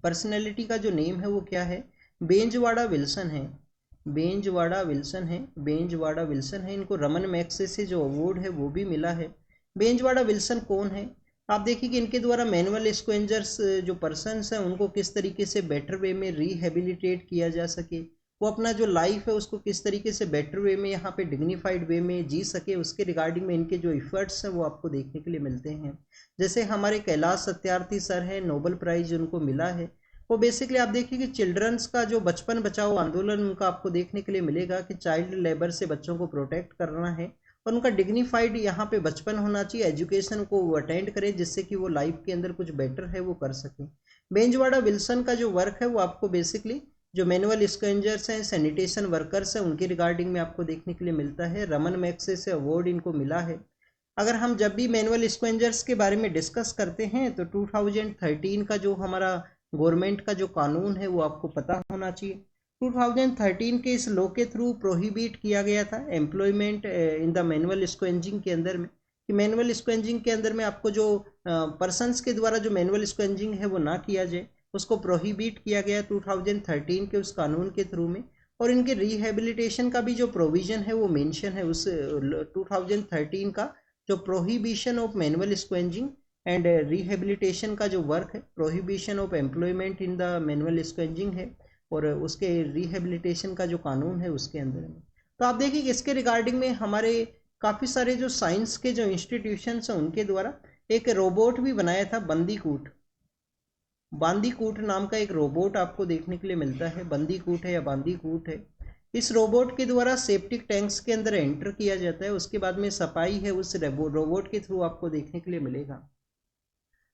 पर्सनैलिटी का जो नेम है वो क्या है? बेंजवाड़ा विल्सन है, बेंजवाड़ा विल्सन है, बेंजवाड़ा विल्सन है। इनको रमन मैग्सेसे से जो अवार्ड है वो भी मिला है। बेंजवाड़ा विल्सन कौन है? आप देखिए कि इनके द्वारा मैनुअल स्क्वेंजर्स जो पर्सन्स हैं उनको किस तरीके से बेटर वे में रिहेबिलिटेट किया जा सके, वो अपना जो लाइफ है उसको किस तरीके से बेटर वे में यहाँ पे डिग्निफाइड वे में जी सके, उसके रिगार्डिंग में इनके जो इफ़र्ट्स हैं वो आपको देखने के लिए मिलते हैं। जैसे हमारे कैलाश सत्यार्थी सर हैं, नोबेल प्राइज उनको मिला है। वो बेसिकली आप देखिए कि चिल्ड्रंस का जो बचपन बचाओ आंदोलन उनका आपको देखने के लिए मिलेगा कि चाइल्ड लेबर से बच्चों को प्रोटेक्ट करना है और उनका डिग्निफाइड यहाँ पे बचपन होना चाहिए, एजुकेशन को वो अटेंड करें जिससे कि वो लाइफ के अंदर कुछ बेटर है वो कर सकें। बेंजवाड़ा विल्सन का जो वर्क है वो आपको बेसिकली जो मैनुअल स्क्वेंजर्स हैं, सैनिटेशन वर्कर्स हैं, उनके रिगार्डिंग में आपको देखने के लिए मिलता है। रमन मैग्सेसे अवार्ड इनको मिला है। अगर हम जब भी मैनुअल स्क्वेंजर्स के बारे में डिस्कस करते हैं तो 2013 का जो हमारा गवर्नमेंट का जो कानून है वो आपको पता होना चाहिए। 2013 के इस लॉ के थ्रू प्रोहिबिट किया गया था employment in the manual scavenging के अंदर में, कि मैनुअल स्क्वेंजिंग के अंदर में आपको जो पर्सनस के द्वारा जो मैनुअल स्क्वेंजिंग है वो ना किया जाए, उसको प्रोहिबिट किया गया 2013 के उस कानून के थ्रू में। और इनके रिहेबिलिटेशन का भी जो प्रोविजन है वो मेंशन है उस 2013 का, जो prohibition of manual scavenging and rehabilitation का जो वर्क है, prohibition of employment in the manual scavenging है, और उसके रिहेबिलिटेशन का जो कानून है उसके अंदर में। तो आप देखिए इसके रिगार्डिंग में हमारे काफ़ी सारे जो साइंस के जो इंस्टीट्यूशंस हैं उनके द्वारा एक रोबोट भी बनाया था, बंदीकूट। बांदीकूट नाम का एक रोबोट आपको देखने के लिए मिलता है, बंदीकूट है या बांदीकूट है। इस रोबोट के द्वारा सेप्टिक टैंक्स के अंदर एंटर किया जाता है, उसके बाद में सफाई है उस रोबोट के थ्रू आपको देखने के लिए मिलेगा।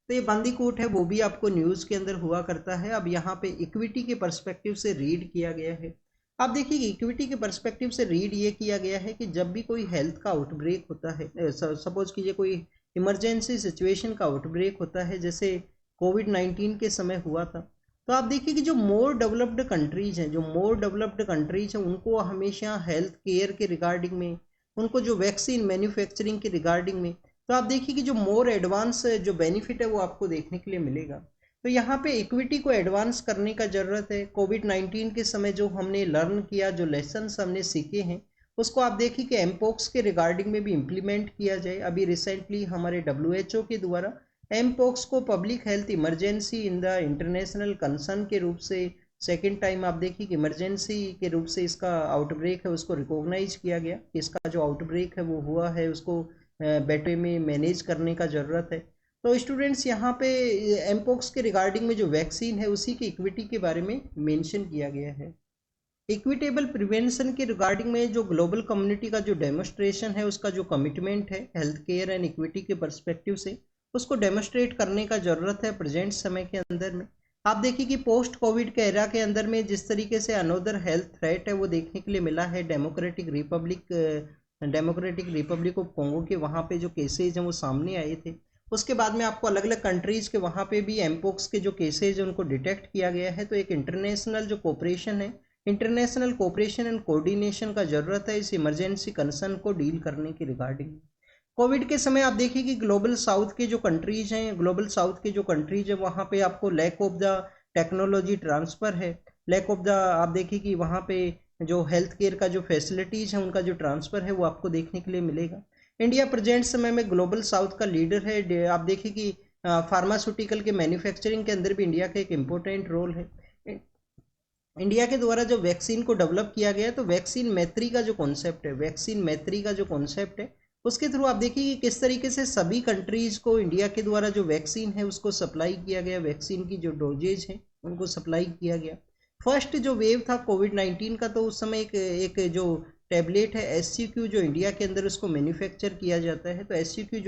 तो ये बांदीकूट है वो भी आपको न्यूज़ के अंदर हुआ करता है। अब यहाँ पे इक्विटी के पर्सपेक्टिव से रीड किया गया है। आप देखिए इक्विटी के पर्सपेक्टिव से रीड ये किया गया है कि जब भी कोई हेल्थ का आउटब्रेक होता है, सपोज कीजिए कोई इमरजेंसी सिचुएशन का आउटब्रेक होता है, जैसे कोविड-19 के समय हुआ था, तो आप देखिए कि जो मोर डेवलप्ड कंट्रीज हैं, जो मोर डेवलप्ड कंट्रीज हैं, उनको हमेशा हेल्थ केयर के रिगार्डिंग में, उनको जो वैक्सीन मैन्युफैक्चरिंग के रिगार्डिंग में, तो आप देखिए कि जो मोर एडवांस जो बेनिफिट है वो आपको देखने के लिए मिलेगा। तो यहाँ पे इक्विटी को एडवांस करने का ज़रूरत है। कोविड-19 के समय जो हमने लर्न किया, जो लेसन्स हमने सीखे हैं, उसको आप देखिए कि एमपोक्स के रिगार्डिंग में भी इम्प्लीमेंट किया जाए। अभी रिसेंटली हमारे WHO के द्वारा एमपोक्स को public health emergency in the international concern के रूप से सेकेंड टाइम आप देखिए कि इमरजेंसी के रूप से इसका आउटब्रेक है उसको रिकॉग्नाइज किया गया कि इसका जो आउटब्रेक है वो हुआ है, उसको बेटे में मैनेज करने का ज़रूरत है। तो स्टूडेंट्स यहाँ पे एमपोक्स के रिगार्डिंग में जो वैक्सीन है उसी की इक्विटी के बारे में मेंशन किया गया है। इक्विटेबल प्रिवेंशन के रिगार्डिंग में जो ग्लोबल कम्युनिटी का जो डेमोस्ट्रेशन है, उसका जो कमिटमेंट है हेल्थ केयर एंड इक्विटी के पर्सपेक्टिव से, उसको डेमोस्ट्रेट करने का ज़रूरत है प्रेजेंट समय के अंदर में। आप देखिए कि पोस्ट कोविड के एरा के अंदर में जिस तरीके से अनोदर हेल्थ थ्रेट है वो देखने के लिए मिला है, डेमोक्रेटिक रिपब्लिक ऑफ कॉन्गो के वहाँ पे जो केसेज हैं वो सामने आए थे। उसके बाद में आपको अलग अलग कंट्रीज़ के वहाँ पे भी एमपोक्स के जो केसेज हैं उनको डिटेक्ट किया गया है। तो एक इंटरनेशनल जो कोऑपरेशन है, इंटरनेशनल कोऑपरेशन एंड कोऑर्डिनेशन का ज़रूरत है इस इमरजेंसी कंसर्न को डील करने की रिगार्डिंग। कोविड के समय आप देखिए कि ग्लोबल साउथ के जो कंट्रीज हैं, ग्लोबल साउथ के जो कंट्रीज हैं वहाँ पे आपको lack of the technology transfer है, लैक ऑफ द, आप देखिए कि वहाँ पे जो हेल्थ केयर का जो फैसिलिटीज़ हैं उनका जो ट्रांसफ़र है वो आपको देखने के लिए मिलेगा। इंडिया प्रेजेंट समय में ग्लोबल साउथ का लीडर है। आप देखिए कि फार्मास्यूटिकल के मैन्युफैक्चरिंग के अंदर भी इंडिया का एक इम्पोर्टेंट रोल है। इंडिया के द्वारा जो वैक्सीन को डेवलप किया गया है, तो वैक्सीन मैत्री का जो कॉन्सेप्ट है, वैक्सीन मैत्री का जो कॉन्सेप्ट है, उसके थ्रू आप देखिए कि किस तरीके से सभी कंट्रीज़ को इंडिया के द्वारा जो वैक्सीन है उसको सप्लाई किया गया, वैक्सीन की जो डोजेज हैं उनको सप्लाई किया गया। फर्स्ट जो वेव था कोविड-19 का, तो उस समय एक जो टैबलेट है SCQ जो इंडिया के अंदर उसको मैन्युफैक्चर किया जाता है, तो SCQ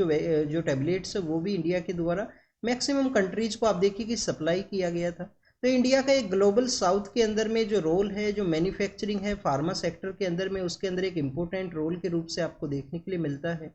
जो टैबलेट्स है वो भी इंडिया के द्वारा मैक्सिमम कंट्रीज़ को आप देखिए कि सप्लाई किया गया था। तो इंडिया का एक ग्लोबल साउथ के अंदर में जो रोल है, जो मैन्युफैक्चरिंग है फार्मा सेक्टर के अंदर में, उसके अंदर एक इम्पोर्टेंट रोल के रूप से आपको देखने के लिए मिलता है।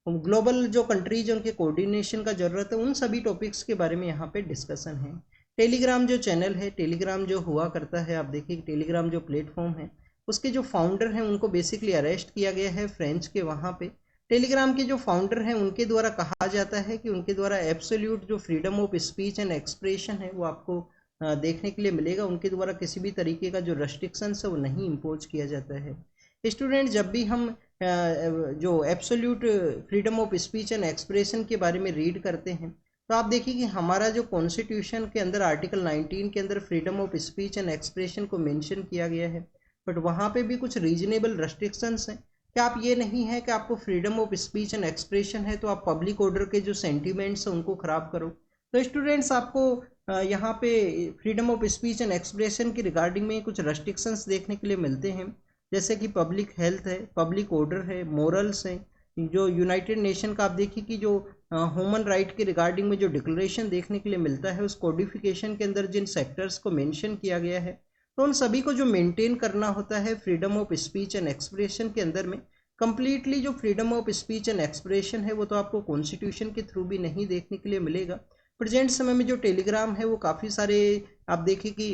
ग्लोबल जो कंट्रीज है उनके कोऑर्डिनेशन का ज़रूरत है, उन सभी टॉपिक्स के बारे में यहाँ पे डिस्कशन है। टेलीग्राम जो चैनल है, टेलीग्राम जो हुआ करता है, आप देखिए टेलीग्राम जो प्लेटफॉर्म है उसके जो फाउंडर हैं उनको बेसिकली अरेस्ट किया गया है फ्रेंच के वहाँ पे। टेलीग्राम के जो फाउंडर हैं उनके द्वारा कहा जाता है कि उनके द्वारा एब्सोल्यूट जो freedom of speech and expression है वो आपको देखने के लिए मिलेगा। उनके द्वारा किसी भी तरीके का जो रेस्ट्रिक्शंस है वो नहीं इम्पोज किया जाता है। स्टूडेंट, जब भी हम जो absolute freedom of speech and expression के बारे में रीड करते हैं, तो आप देखिए कि हमारा जो कॉन्स्टिट्यूशन के अंदर आर्टिकल 19 के अंदर freedom of speech and expression को मेंशन किया गया है, बट वहाँ पे भी कुछ रीजनेबल रेस्ट्रिक्शंस हैं कि आप ये नहीं है कि आपको freedom of speech and expression है तो आप पब्लिक ऑर्डर के जो सेंटिमेंट्स हैं उनको ख़राब करो। तो स्टूडेंट्स, आपको यहाँ पे freedom of speech and expression की रिगार्डिंग में कुछ रेस्ट्रिक्शंस देखने के लिए मिलते हैं, जैसे कि पब्लिक हेल्थ है, पब्लिक ऑर्डर है, मोरल्स हैं। जो यूनाइटेड नेशन का आप देखिए कि जो ह्यूमन राइट के रिगार्डिंग में जो डिक्लेरेशन देखने के लिए मिलता है, उस कोडिफिकेशन के अंदर जिन सेक्टर्स को मेंशन किया गया है, तो उन सभी को जो मेंटेन करना होता है freedom of speech and expression के अंदर में, कंप्लीटली जो freedom of speech and expression है वो तो आपको कॉन्स्टिट्यूशन के थ्रू भी नहीं देखने के लिए मिलेगा, प्रेजेंट समय में जो टेलीग्राम है वो काफ़ी सारे आप देखिए कि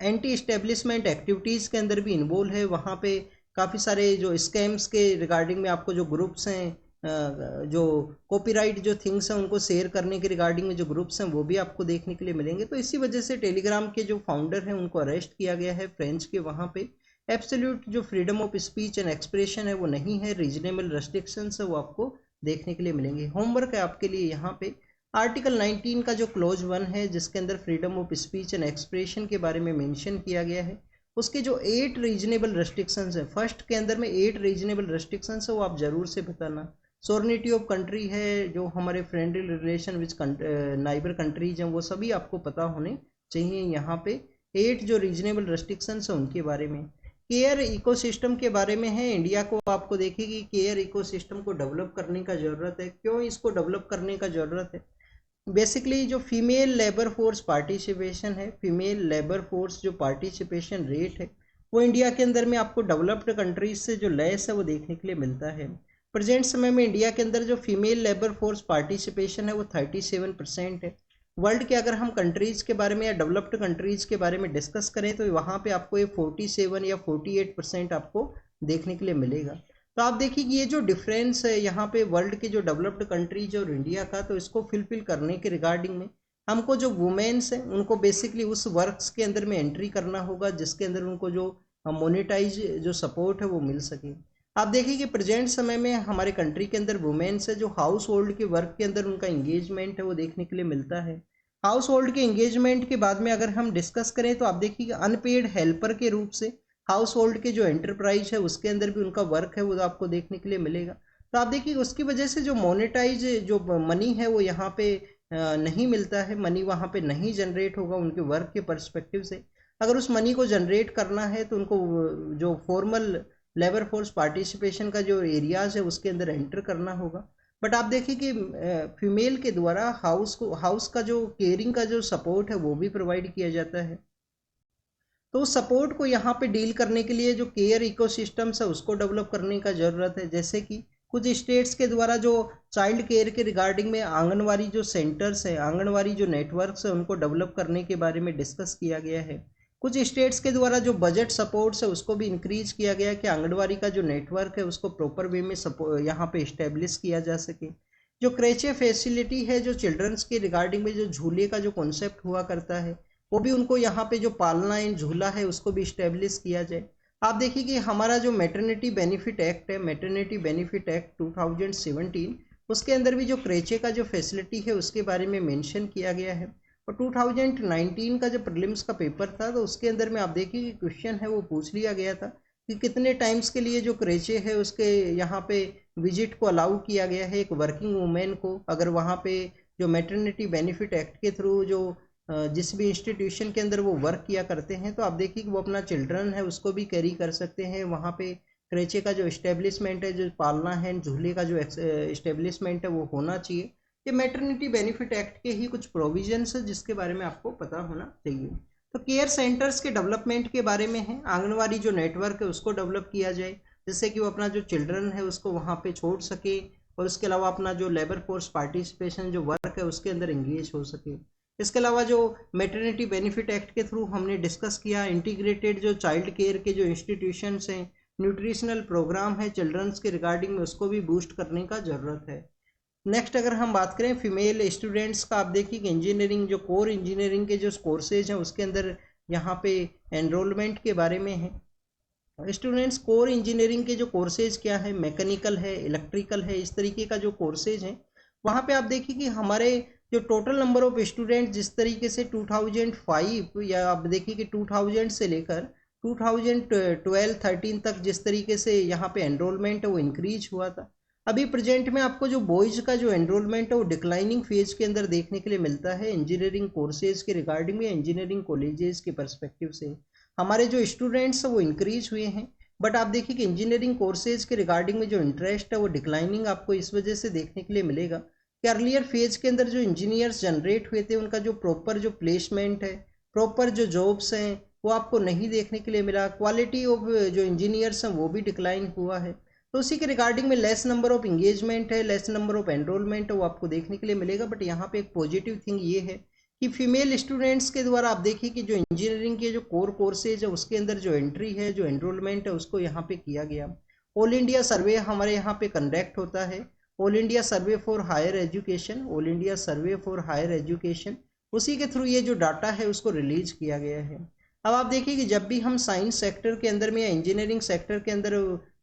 एंटी इस्टेब्लिशमेंट एक्टिविटीज़ के अंदर भी इन्वॉल्व है। वहाँ पे काफ़ी सारे जो स्कैम्स के रिगार्डिंग में आपको जो ग्रुप्स हैं, जो कॉपीराइट जो थिंग्स हैं उनको शेयर करने के रिगार्डिंग में जो ग्रुप्स हैं वो भी आपको देखने के लिए मिलेंगे। तो इसी वजह से टेलीग्राम के जो फाउंडर हैं उनको अरेस्ट किया गया है फ्रेंच के वहाँ पे। एब्सोल्यूट जो freedom of speech and expression है वो नहीं है, रीजनेबल रेस्ट्रिक्शंस है वो आपको देखने के लिए मिलेंगे। होमवर्क है आपके लिए यहाँ पे आर्टिकल 19 का जो क्लोज 1 है जिसके अंदर freedom of speech and expression के बारे में मेंशन किया गया है, उसके जो 8 रीजनेबल रेस्ट्रिक्शंस है, फर्स्ट के अंदर में 8 रीजनेबल रेस्ट्रिक्शंस है वो आप जरूर से बताना। सॉवरेनिटी ऑफ कंट्री है, जो हमारे friendly relation which neighbour countries हैं वो सभी आपको पता होने चाहिए। यहाँ पे 8 जो रीजनेबल रेस्ट्रिक्शंस है उनके बारे में। केयर इकोसिस्टम के बारे में है, इंडिया को आपको देखिए कि केयर इकोसिस्टम को डेवलप करने का ज़रूरत है। क्यों इसको डेवलप करने का ज़रूरत है? बेसिकली जो फीमेल लेबर फोर्स पार्टिसिपेशन है, फीमेल लेबर फोर्स जो पार्टिसिपेशन रेट है वो इंडिया के अंदर में आपको डेवलप्ड कंट्रीज से जो लेस है वो देखने के लिए मिलता है। प्रेजेंट समय में इंडिया के अंदर जो फीमेल लेबर फोर्स पार्टिसिपेशन है वो 37% है। वर्ल्ड के अगर हम कंट्रीज के बारे में या डेवलप्ड कंट्रीज के बारे में डिस्कस करें तो वहाँ पे आपको ये 47 या 48% आपको देखने के लिए मिलेगा। तो आप देखिए कि ये जो डिफरेंस है यहाँ पे वर्ल्ड के जो डेवलप्ड कंट्रीज और इंडिया का, तो इसको फिलफिल करने के रिगार्डिंग में हमको जो वुमेन्स हैं उनको बेसिकली उस वर्क्स के अंदर में एंट्री करना होगा जिसके अंदर उनको जो मोनेटाइज जो सपोर्ट है वो मिल सके। आप देखिए कि प्रेजेंट समय में हमारे कंट्री के अंदर वुमेन्स है जो हाउस होल्ड के वर्क के अंदर उनका इंगेजमेंट है वो देखने के लिए मिलता है। हाउस होल्ड के इंगेजमेंट के बाद में अगर हम डिस्कस करें तो आप देखिए कि अनपेड हेल्पर के रूप से हाउस होल्ड के जो एंटरप्राइज है उसके अंदर भी उनका वर्क है वो आपको देखने के लिए मिलेगा। तो आप देखिए उसकी वजह से जो मोनेटाइज जो मनी है वो यहाँ पे नहीं मिलता है, मनी वहाँ पे नहीं जनरेट होगा उनके वर्क के परस्पेक्टिव से। अगर उस मनी को जनरेट करना है तो उनको जो फॉर्मल लेबर फोर्स पार्टिसिपेशन का जो एरियाज है उसके अंदर एंटर करना होगा। बट आप देखिए कि फीमेल के द्वारा हाउस का जो केयरिंग का जो सपोर्ट है वो भी प्रोवाइड किया जाता है। तो उस सपोर्ट को यहाँ पे डील करने के लिए जो केयर इकोसिस्टम्स है उसको डेवलप करने का ज़रूरत है। जैसे कि कुछ स्टेट्स के द्वारा जो चाइल्ड केयर के रिगार्डिंग में आंगनवाड़ी जो सेंटर्स है, आंगनवाड़ी जो नेटवर्क्स है उनको डेवलप करने के बारे में डिस्कस किया गया है। कुछ स्टेट्स के द्वारा जो बजट सपोर्ट्स है उसको भी इंक्रीज किया गया है कि आंगनवाड़ी का जो नेटवर्क है उसको प्रॉपर वे में यहाँ पे इस्टेब्लिश किया जा सके। जो क्रेचे फैसिलिटी है जो चिल्ड्रंस के रिगार्डिंग में जो झूले का जो कॉन्सेप्ट हुआ करता है वो भी उनको यहाँ पे जो पालना इन झूला है उसको भी इस्टेब्लिश किया जाए। आप देखिए कि हमारा जो मैटरनिटी बेनिफिट एक्ट है, मैटरनिटी बेनिफिट एक्ट 2017, उसके अंदर भी जो क्रेचे का जो फैसिलिटी है उसके बारे में मेंशन किया गया है। और 2019 का जो प्रीलिम्स का पेपर था तो उसके अंदर में आप देखिए कि क्वेश्चन है वो पूछ लिया गया था कि कितने टाइम्स के लिए जो क्रेचे है उसके यहाँ पे विजिट को अलाउ किया गया है एक वर्किंग वुमेन को, अगर वहाँ पे जो मैटरनिटी बेनिफिट एक्ट के थ्रू जो जिस भी इंस्टीट्यूशन के अंदर वो वर्क किया करते हैं तो आप देखिए कि वो अपना चिल्ड्रन है उसको भी कैरी कर सकते हैं। वहाँ पे क्रेचे का जो इस्टेब्लिशमेंट है, जो पालना है, झूले का जो इस्टेब्लिशमेंट है वो होना चाहिए। ये मैटरनिटी बेनिफिट एक्ट के ही कुछ प्रोविजंस है जिसके बारे में आपको पता होना चाहिए। तो केयर सेंटर्स के डेवलपमेंट के बारे में है, आंगनवाड़ी जो नेटवर्क है उसको डेवलप किया जाए जिससे कि वो अपना जो चिल्ड्रन है उसको वहाँ पे छोड़ सके और उसके अलावा अपना जो लेबर फोर्स पार्टिसिपेशन जो वर्क है उसके अंदर एंगेज हो सके। इसके अलावा जो मैटरनिटी बेनिफिट एक्ट के थ्रू हमने डिस्कस किया, इंटीग्रेटेड जो चाइल्ड केयर के जो इंस्टीट्यूशंस हैं, न्यूट्रिशनल प्रोग्राम है चिल्ड्रंस के रिगार्डिंग में उसको भी बूस्ट करने का ज़रूरत है। नेक्स्ट अगर हम बात करें फीमेल स्टूडेंट्स का, आप देखिए कि इंजीनियरिंग जो कोर इंजीनियरिंग के जो कोर्सेज हैं उसके अंदर यहाँ पे एनरोलमेंट के बारे में है। स्टूडेंट्स कोर इंजीनियरिंग के जो कोर्सेज क्या है, मैकेनिकल है, इलेक्ट्रिकल है, इस तरीके का जो कोर्सेज हैं वहाँ पे आप देखिए कि हमारे जो टोटल नंबर ऑफ स्टूडेंट जिस तरीके से 2005 या आप देखिए कि 2000 से लेकर 2012-13 तक जिस तरीके से यहाँ पे एनरोलमेंट है वो इंक्रीज हुआ था, अभी प्रेजेंट में आपको जो बॉयज़ का जो एनरोलमेंट है वो डिक्लाइनिंग फेज के अंदर देखने के लिए मिलता है। इंजीनियरिंग कोर्सेज के रिगार्डिंग में, इंजीनियरिंग कॉलेजेस के परस्पेक्टिव से हमारे जो स्टूडेंट्स हैं वो इंक्रीज हुए हैं। बट आप देखिए कि इंजीनियरिंग कोर्सेज के रिगार्डिंग में जो इंटरेस्ट है वो डिक्लाइनिंग आपको इस वजह से देखने के लिए मिलेगा कि अर्लियर फेज के अंदर जो इंजीनियर्स जनरेट हुए थे उनका जो प्रॉपर जो प्लेसमेंट है, प्रॉपर जो जॉब्स हैं वो आपको नहीं देखने के लिए मिला। क्वालिटी ऑफ जो इंजीनियर्स हैं वो भी डिक्लाइन हुआ है। तो उसी के रिगार्डिंग में लेस नंबर ऑफ इंगेजमेंट है, लेस नंबर ऑफ एनरोलमेंट है, वो आपको देखने के लिए मिलेगा। बट यहाँ पे एक पॉजिटिव थिंग ये है कि फीमेल स्टूडेंट्स के द्वारा आप देखिए कि जो इंजीनियरिंग के जो कोर कोर्सेज है उसके अंदर जो एंट्री है, जो एनरोलमेंट है, उसको यहाँ पे किया गया। ऑल इंडिया सर्वे हमारे यहाँ पे कंडक्ट होता है, all India survey for higher education, all India survey for higher education, उसी के थ्रू ये जो डाटा है उसको रिलीज किया गया है। अब आप देखिए कि जब भी हम साइंस सेक्टर के अंदर में या इंजीनियरिंग सेक्टर के अंदर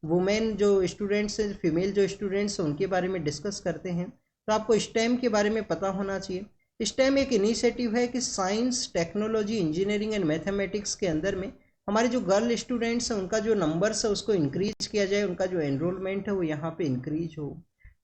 वुमेन जो स्टूडेंट्स हैं, फीमेल जो स्टूडेंट्स हैं, उनके बारे में डिस्कस करते हैं, तो आपको स्टेम के बारे में पता होना चाहिए। स्टेम एक इनिशिएटिव है कि science, technology, engineering and mathematics के अंदर में हमारे जो गर्ल स्टूडेंट्स हैं उनका जो नंबर्स है उसको इंक्रीज किया जाए, उनका जो एनरोलमेंट है वो यहाँ पे इंक्रीज हो।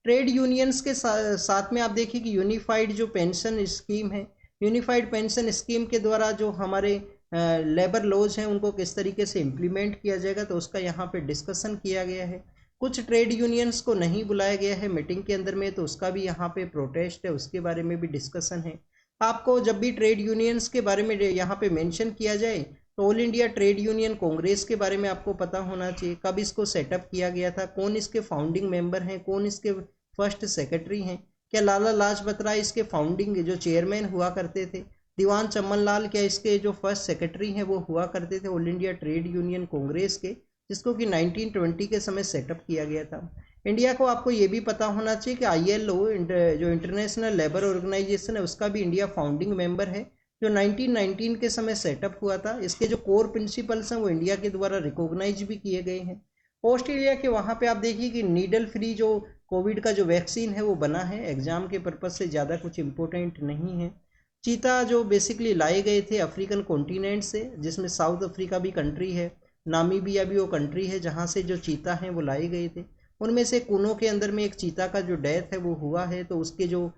ट्रेड यूनियंस के साथ में आप देखिए कि यूनिफाइड जो पेंशन स्कीम है, यूनिफाइड पेंशन स्कीम के द्वारा जो हमारे लेबर लॉज हैं उनको किस तरीके से इम्प्लीमेंट किया जाएगा, तो उसका यहाँ पे डिस्कशन किया गया है। कुछ ट्रेड यूनियंस को नहीं बुलाया गया है मीटिंग के अंदर में, तो उसका भी यहाँ पे प्रोटेस्ट है, उसके बारे में भी डिस्कशन है। आपको जब भी ट्रेड यूनियंस के बारे में यहाँ पे मेंशन किया जाए तो all India trade union Congress के बारे में आपको पता होना चाहिए, कब इसको सेटअप किया गया था, कौन इसके फाउंडिंग मेंबर हैं, कौन इसके फर्स्ट सेक्रेटरी हैं, क्या लाला लाजपत राय इसके फाउंडिंग जो चेयरमैन हुआ करते थे, दीवान चमन लाल क्या इसके जो फर्स्ट सेक्रेटरी हैं वो हुआ करते थे all India trade union Congress के, जिसको कि 1920 के समय सेटअप किया गया था। इंडिया को आपको ये भी पता होना चाहिए कि ILO जो इंटरनेशनल लेबर ऑर्गेनाइजेशन है उसका भी इंडिया फाउंडिंग मेंबर है, जो 1919 के समय सेटअप हुआ था। इसके जो कोर प्रिंसिपल्स हैं वो इंडिया के द्वारा रिकॉग्नाइज भी किए गए हैं। ऑस्ट्रेलिया के वहाँ पे आप देखिए कि नीडल फ्री जो कोविड का जो वैक्सीन है वो बना है, एग्जाम के पर्पज से ज़्यादा कुछ इम्पोर्टेंट नहीं है। चीता जो बेसिकली लाए गए थे अफ्रीकन कॉन्टिनेंट से, जिसमें साउथ अफ्रीका भी कंट्री है, नामीबिया भी वो कंट्री है जहाँ से जो चीता हैं वो लाए गए थे। उनमें से कुनो के अंदर में एक चीता का जो डेथ है वो हुआ है, तो उसके जो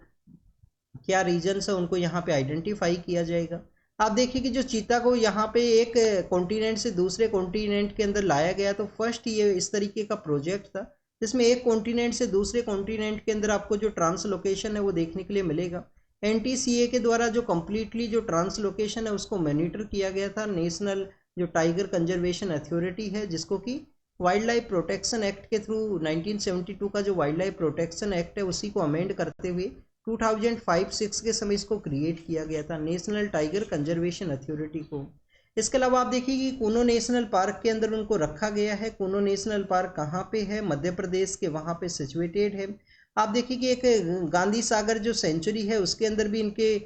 क्या रीजन्स है उनको यहाँ पे आइडेंटिफाई किया जाएगा। आप देखिए कि जो चीता को यहाँ पे एक कॉन्टिनेंट से दूसरे कॉन्टिनेंट के अंदर लाया गया, तो फर्स्ट ये इस तरीके का प्रोजेक्ट था जिसमें एक कॉन्टिनेंट से दूसरे कॉन्टिनेंट के अंदर आपको जो ट्रांसलोकेशन है वो देखने के लिए मिलेगा। NTCA के द्वारा जो कम्प्लीटली जो ट्रांसलोकेशन है उसको मॉनिटर किया गया था। नेशनल जो टाइगर कंजर्वेशन अथॉरिटी है, जिसको कि वाइल्ड लाइफ प्रोटेक्शन एक्ट के थ्रू 1972 का जो वाइल्ड लाइफ प्रोटेक्शन एक्ट है उसी को अमेंड करते हुए 2005-6 के समय इसको क्रिएट किया गया था, नेशनल टाइगर कंजर्वेशन अथॉरिटी को। इसके अलावा आप देखिए कि कूनो नेशनल पार्क के अंदर उनको रखा गया है। कूनो नेशनल पार्क कहाँ पे है? मध्य प्रदेश के वहाँ पे सिचुएटेड है। आप देखिए कि एक गांधी सागर जो सेंचुरी है उसके अंदर भी इनके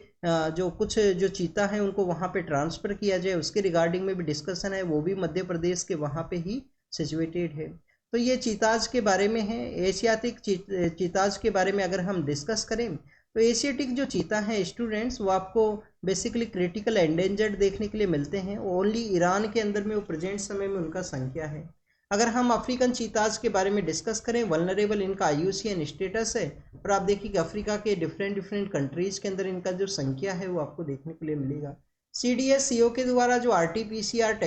जो कुछ जो चीता हैं उनको वहाँ पे ट्रांसफ़र किया जाए, उसके रिगार्डिंग में भी डिस्कशन है, वो भी मध्य प्रदेश के वहाँ पे ही सिचुएटेड है। तो ये चीताज के बारे में है। एशियाटिक चीताज के बारे में अगर हम डिस्कस करें तो एशियाटिक जो चीता हैं स्टूडेंट्स, वो आपको बेसिकली क्रिटिकल एंडेंजर्ड देखने के लिए मिलते हैं। ओनली ईरान के अंदर में वो प्रेजेंट समय में उनका संख्या है। अगर हम अफ्रीकन चीताज के बारे में डिस्कस करें, वल्नरेबल इनका IUCN स्टेटस है, और आप देखिए कि अफ्रीका के डिफरेंट कंट्रीज़ के अंदर इनका जो संख्या है वो आपको देखने के लिए मिलेगा। CDSCO के द्वारा जो RT-PCR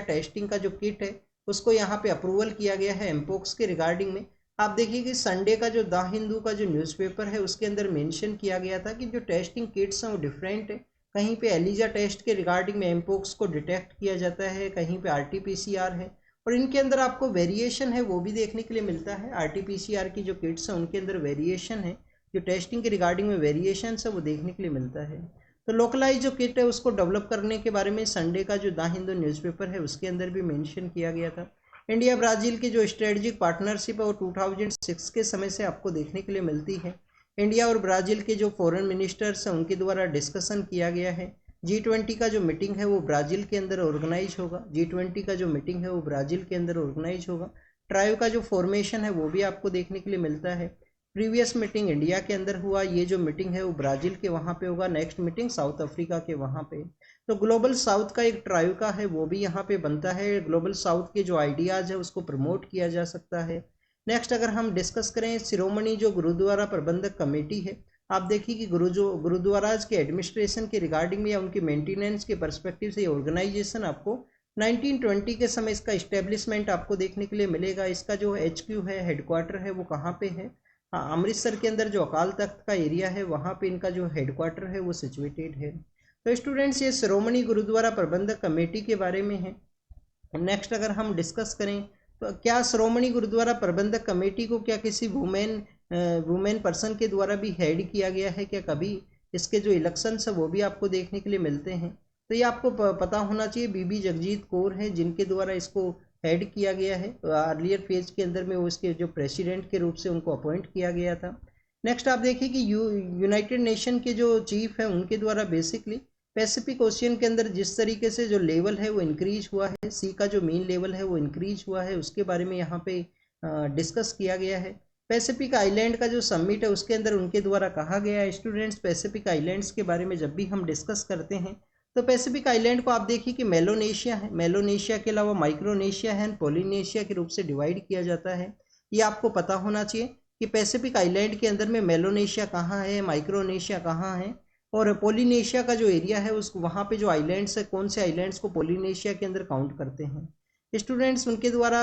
टेस्टिंग का जो किट है उसको यहाँ पे अप्रूवल किया गया है एम्पोक्स के रिगार्डिंग में। आप देखिए कि संडे का जो द हिंदू का जो न्यूज़पेपर है उसके अंदर मेंशन किया गया था कि जो टेस्टिंग किट्स हैं वो डिफरेंट है। कहीं पे एलिजा टेस्ट के रिगार्डिंग में एम्पोक्स को डिटेक्ट किया जाता है, कहीं पे RT-PCR है, और इनके अंदर आपको वेरिएशन है वो भी देखने के लिए मिलता है। RT-PCR की जो किट्स हैं उनके अंदर वेरिएशन है, जो टेस्टिंग के रिगार्डिंग में वेरिएशन है वो देखने के लिए मिलता है। तो लोकलाइज जो किट है उसको डेवलप करने के बारे में संडे का जो द हिंदू न्यूज़पेपर है उसके अंदर भी मेंशन किया गया था। इंडिया ब्राज़ील की जो स्ट्रेटजिक पार्टनरशिप है वो 2006 के समय से आपको देखने के लिए मिलती है। इंडिया और ब्राज़ील के जो फॉरेन मिनिस्टर्स हैं उनके द्वारा डिस्कशन किया गया है। G20 का जो मीटिंग है वो ब्राज़ील के अंदर ऑर्गेनाइज होगा। G20 का जो मीटिंग है वो ब्राज़ील के अंदर ऑर्गेनाइज होगा। ट्राइब का जो फॉर्मेशन है वो भी आपको देखने के लिए मिलता है। प्रीवियस मीटिंग इंडिया के अंदर हुआ, ये जो मीटिंग है वो ब्राज़ील के वहाँ पे होगा। नेक्स्ट मीटिंग साउथ अफ्रीका के वहाँ पे। तो ग्लोबल साउथ का एक ट्राइब का है वो भी यहाँ पे बनता है। ग्लोबल साउथ के जो आइडियाज़ है उसको प्रमोट किया जा सकता है। नेक्स्ट अगर हम डिस्कस करें शिरोमणि जो गुरुद्वारा प्रबंधक कमेटी है, आप देखिए कि गुरुद्वाराज के एडमिनिस्ट्रेशन के रिगार्डिंग में या उनके मेंटेनेंस के पर्सपेक्टिव से ये ऑर्गेनाइजेशन आपको 1920 के समय इसका इस्टेब्लिशमेंट आपको देखने के लिए मिलेगा। इसका जो HQ है, हेडक्वार्टर है, वो कहाँ पे है? हाँ, अमृतसर के अंदर जो अकाल तख्त का एरिया है वहाँ पे इनका जो हेडक्वार्टर है वो सिचुएटेड है। तो स्टूडेंट्स ये शिरोमणि गुरुद्वारा प्रबंधक कमेटी के बारे में है। नेक्स्ट अगर हम डिस्कस करें क्या श्रोमणी गुरुद्वारा प्रबंधक कमेटी को क्या किसी वुमेन पर्सन के द्वारा भी हेड किया गया है क्या कभी? इसके जो इलेक्शंस है वो भी आपको देखने के लिए मिलते हैं। तो ये आपको पता होना चाहिए, बीबी जगजीत कौर है जिनके द्वारा इसको हेड किया गया है। अर्लियर फेज के अंदर में वो इसके जो प्रेसिडेंट के रूप से उनको अपॉइंट किया गया था। नेक्स्ट आप देखिए कि यूनाइटेड नेशन के जो चीफ है उनके द्वारा बेसिकली पैसिफिक ओशियन के अंदर जिस तरीके से जो लेवल है वो इंक्रीज हुआ है, सी का जो मेन लेवल है वो इंक्रीज हुआ है, उसके बारे में यहाँ पे डिस्कस किया गया है। पैसिफिक आइलैंड का जो समिट है उसके अंदर उनके द्वारा कहा गया है। स्टूडेंट्स, पैसिफिक आइलैंड्स के बारे में जब भी हम डिस्कस करते हैं तो पैसिफिक आइलैंड को आप देखिए कि मेलोनेशिया है, मेलोनेशिया के अलावा माइक्रोनेशिया है, पोलिनेशिया के रूप से डिवाइड किया जाता है। ये आपको पता होना चाहिए कि पैसिफिक आइलैंड के अंदर में मेलोनेशिया कहाँ है, माइक्रोनेशिया कहाँ है, और पोलिनेशिया का जो एरिया है उस वहाँ पे जो आइलैंड्स है, कौन से आइलैंड्स को पोलिनेशिया के अंदर काउंट करते हैं। स्टूडेंट्स, उनके द्वारा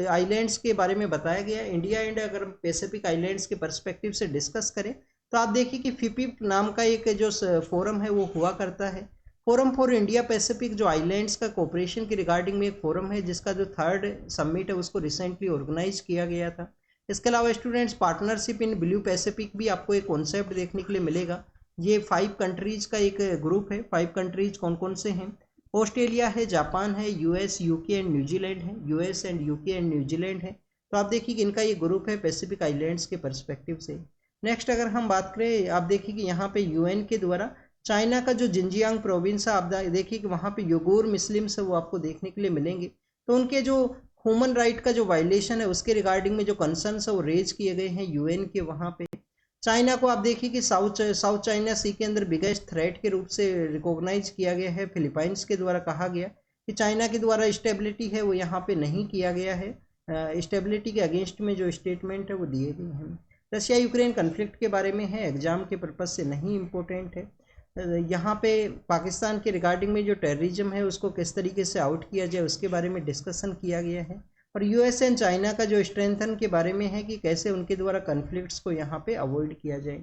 आइलैंड्स के बारे में बताया गया। इंडिया एंड अगर पैसिफिक आइलैंड्स के पर्सपेक्टिव से डिस्कस करें तो आप देखिए कि फिपिप नाम का एक जो फोरम है वो हुआ करता है। फोरम फॉर इंडिया पैसिफिक जो आइलैंड्स का कोऑपरेशन के रिगार्डिंग में एक फोरम है जिसका जो 3rd समिट है उसको रिसेंटली ऑर्गेनाइज किया गया था। इसके अलावा students, partnership in blue Pacific भी आपको एक कॉन्सेप्ट देखने के लिए मिलेगा। ये 5 कंट्रीज का एक ग्रुप है। 5 कंट्रीज कौन कौन से हैं? ऑस्ट्रेलिया है, जापान है, यूएस, यूके एंड न्यूजीलैंड है, US and UK and New Zealand है। तो आप देखिए कि इनका ये ग्रुप है पैसिफिक आइलैंड्स के पर्सपेक्टिव से। नेक्स्ट अगर हम बात करें, आप देखिए कि यहाँ पे यूएन के द्वारा चाइना का जो जिंजियांग प्रोविंस है, आप देखिए कि वहाँ पे युगुर मुस्लिम्स है वो आपको देखने के लिए मिलेंगे। तो उनके जो ह्यूमन राइट का जो वायलेशन है उसके रिगार्डिंग में जो कंसर्न्स है वो रेज किए गए हैं यूएन के वहाँ पे। चाइना को आप देखिए कि साउथ चाइना सी के अंदर बिगेस्ट थ्रेट के रूप से रिकॉग्नाइज किया गया है। फिलीपाइंस के द्वारा कहा गया कि चाइना के द्वारा स्टेबिलिटी है वो यहाँ पे नहीं किया गया है। स्टेबिलिटी के अगेंस्ट में जो स्टेटमेंट है वो दिए गए हैं। रशिया यूक्रेन कन्फ्लिक्ट के बारे में है, एग्जाम के पर्पज से नहीं इम्पोर्टेंट है। यहाँ पे पाकिस्तान के रिगार्डिंग में जो टेररिज्म है उसको किस तरीके से आउट किया जाए उसके बारे में डिस्कशन किया गया है। और यूएस एंड चाइना का जो स्ट्रेंथन के बारे में है कि कैसे उनके द्वारा कन्फ्लिक्ट्स को यहाँ पे अवॉइड किया जाए।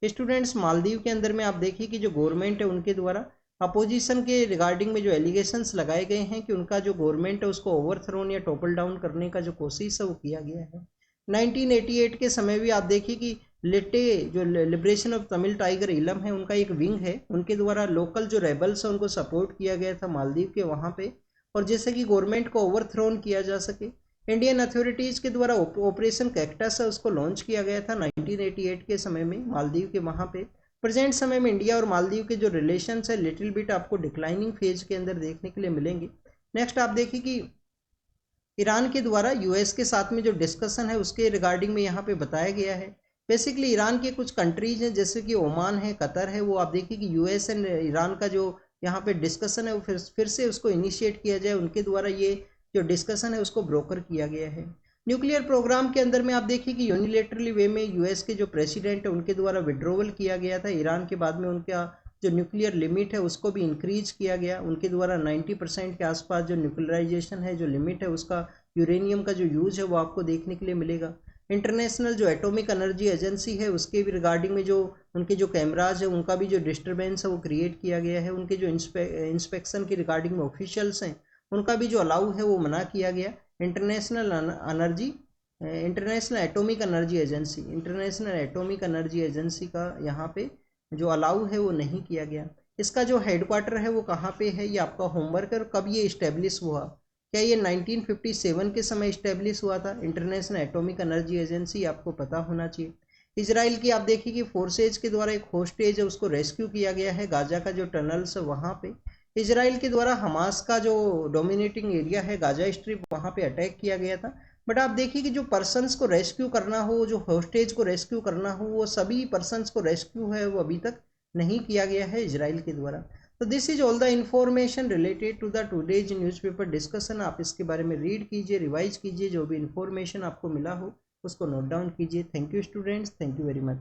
स्टूडेंट्स, मालदीव के अंदर में आप देखिए कि जो गवर्नमेंट है उनके द्वारा अपोजिशन के रिगार्डिंग में जो एलिगेशंस लगाए गए हैं कि उनका जो गवर्नमेंट है उसको ओवरथ्रोन या टॉपल डाउन करने का जो कोशिश है वो किया गया है। 1988 के समय भी आप देखिए कि लेटे जो लिबरेशन ऑफ तमिल टाइगर इलम है उनका एक विंग है, उनके द्वारा लोकल जो रेबल्स है उनको सपोर्ट किया गया था मालदीव के वहाँ पे, और जैसे कि गवर्नमेंट को ओवरथ्रोन किया जा सके। इंडियन अथॉरिटीज़ के द्वारा ऑपरेशन कैक्टस है उसको लॉन्च किया गया था 1988 के समय में मालदीव के वहाँ पे। प्रेजेंट समय में इंडिया और मालदीव के जो रिलेशंस है लिटिल बिट आपको डिक्लाइनिंग फेज के अंदर देखने के लिए मिलेंगे। नेक्स्ट आप देखिए कि ईरान के द्वारा यूएस के साथ में जो डिस्कशन है उसके रिगार्डिंग में यहाँ पे बताया गया है। बेसिकली ईरान के कुछ कंट्रीज हैं जैसे कि ओमान है, कतर है, वो आप देखिए कि यूएस एंड ईरान का जो यहाँ पे डिस्कशन है वो फिर से उसको इनिशिएट किया जाए, उनके द्वारा ये जो डिस्कशन है उसको ब्रोकर किया गया है। न्यूक्लियर प्रोग्राम के अंदर में आप देखिए कि यूनिलेटरली वे में यूएस के जो प्रेसिडेंट है उनके द्वारा विड्रोवल किया गया था ईरान के बाद में, उनका जो न्यूक्लियर लिमिट है उसको भी इंक्रीज किया गया। उनके द्वारा 90% के आसपास जो न्यूक्लियराइजेशन है, जो लिमिट है उसका, यूरेनियम का जो यूज है वो आपको देखने के लिए मिलेगा। इंटरनेशनल जो एटॉमिक एनर्जी एजेंसी है उसके भी रिगार्डिंग में जो उनके जो कैमराज है उनका भी जो डिस्टर्बेंस है वो क्रिएट किया गया है। उनके जो इंस्पेक्शन के रिगार्डिंग में ऑफिशियल्स हैं उनका भी जो अलाउ है वो मना किया गया। इंटरनेशनल एटॉमिक एनर्जी एजेंसी का यहाँ पे जो अलाउ है वो नहीं किया गया। इसका जो हेडक्वार्टर है वो कहाँ पे है, ये आपका होमवर्क है। और कब ये इस्टेब्लिश हुआ, क्या ये 1957 के समय इस्टेब्लिश हुआ था इंटरनेशनल एटॉमिक एनर्जी एजेंसी, आपको पता होना चाहिए। इजराइल की आप देखिए कि फोर्सेज के द्वारा एक होस्टेज है उसको रेस्क्यू किया गया है गाजा का जो टनल्स है वहाँ पे। इजराइल के द्वारा हमास का जो डोमिनेटिंग एरिया है गाजा स्ट्रिप वहाँ पे अटैक किया गया था। बट आप देखिए कि जो पर्सन्स को रेस्क्यू करना हो, जो होस्टेज को रेस्क्यू करना हो, वो सभी पर्सन्स को रेस्क्यू है वो अभी तक नहीं किया गया है इजराइल के द्वारा। तो this is all the information related to the today's newspaper discussion. आप इसके बारे में रीड कीजिए, रिवाइज कीजिए, जो भी इंफॉर्मेशन आपको मिला हो उसको नोट डाउन कीजिए। Thank you students, thank you very much.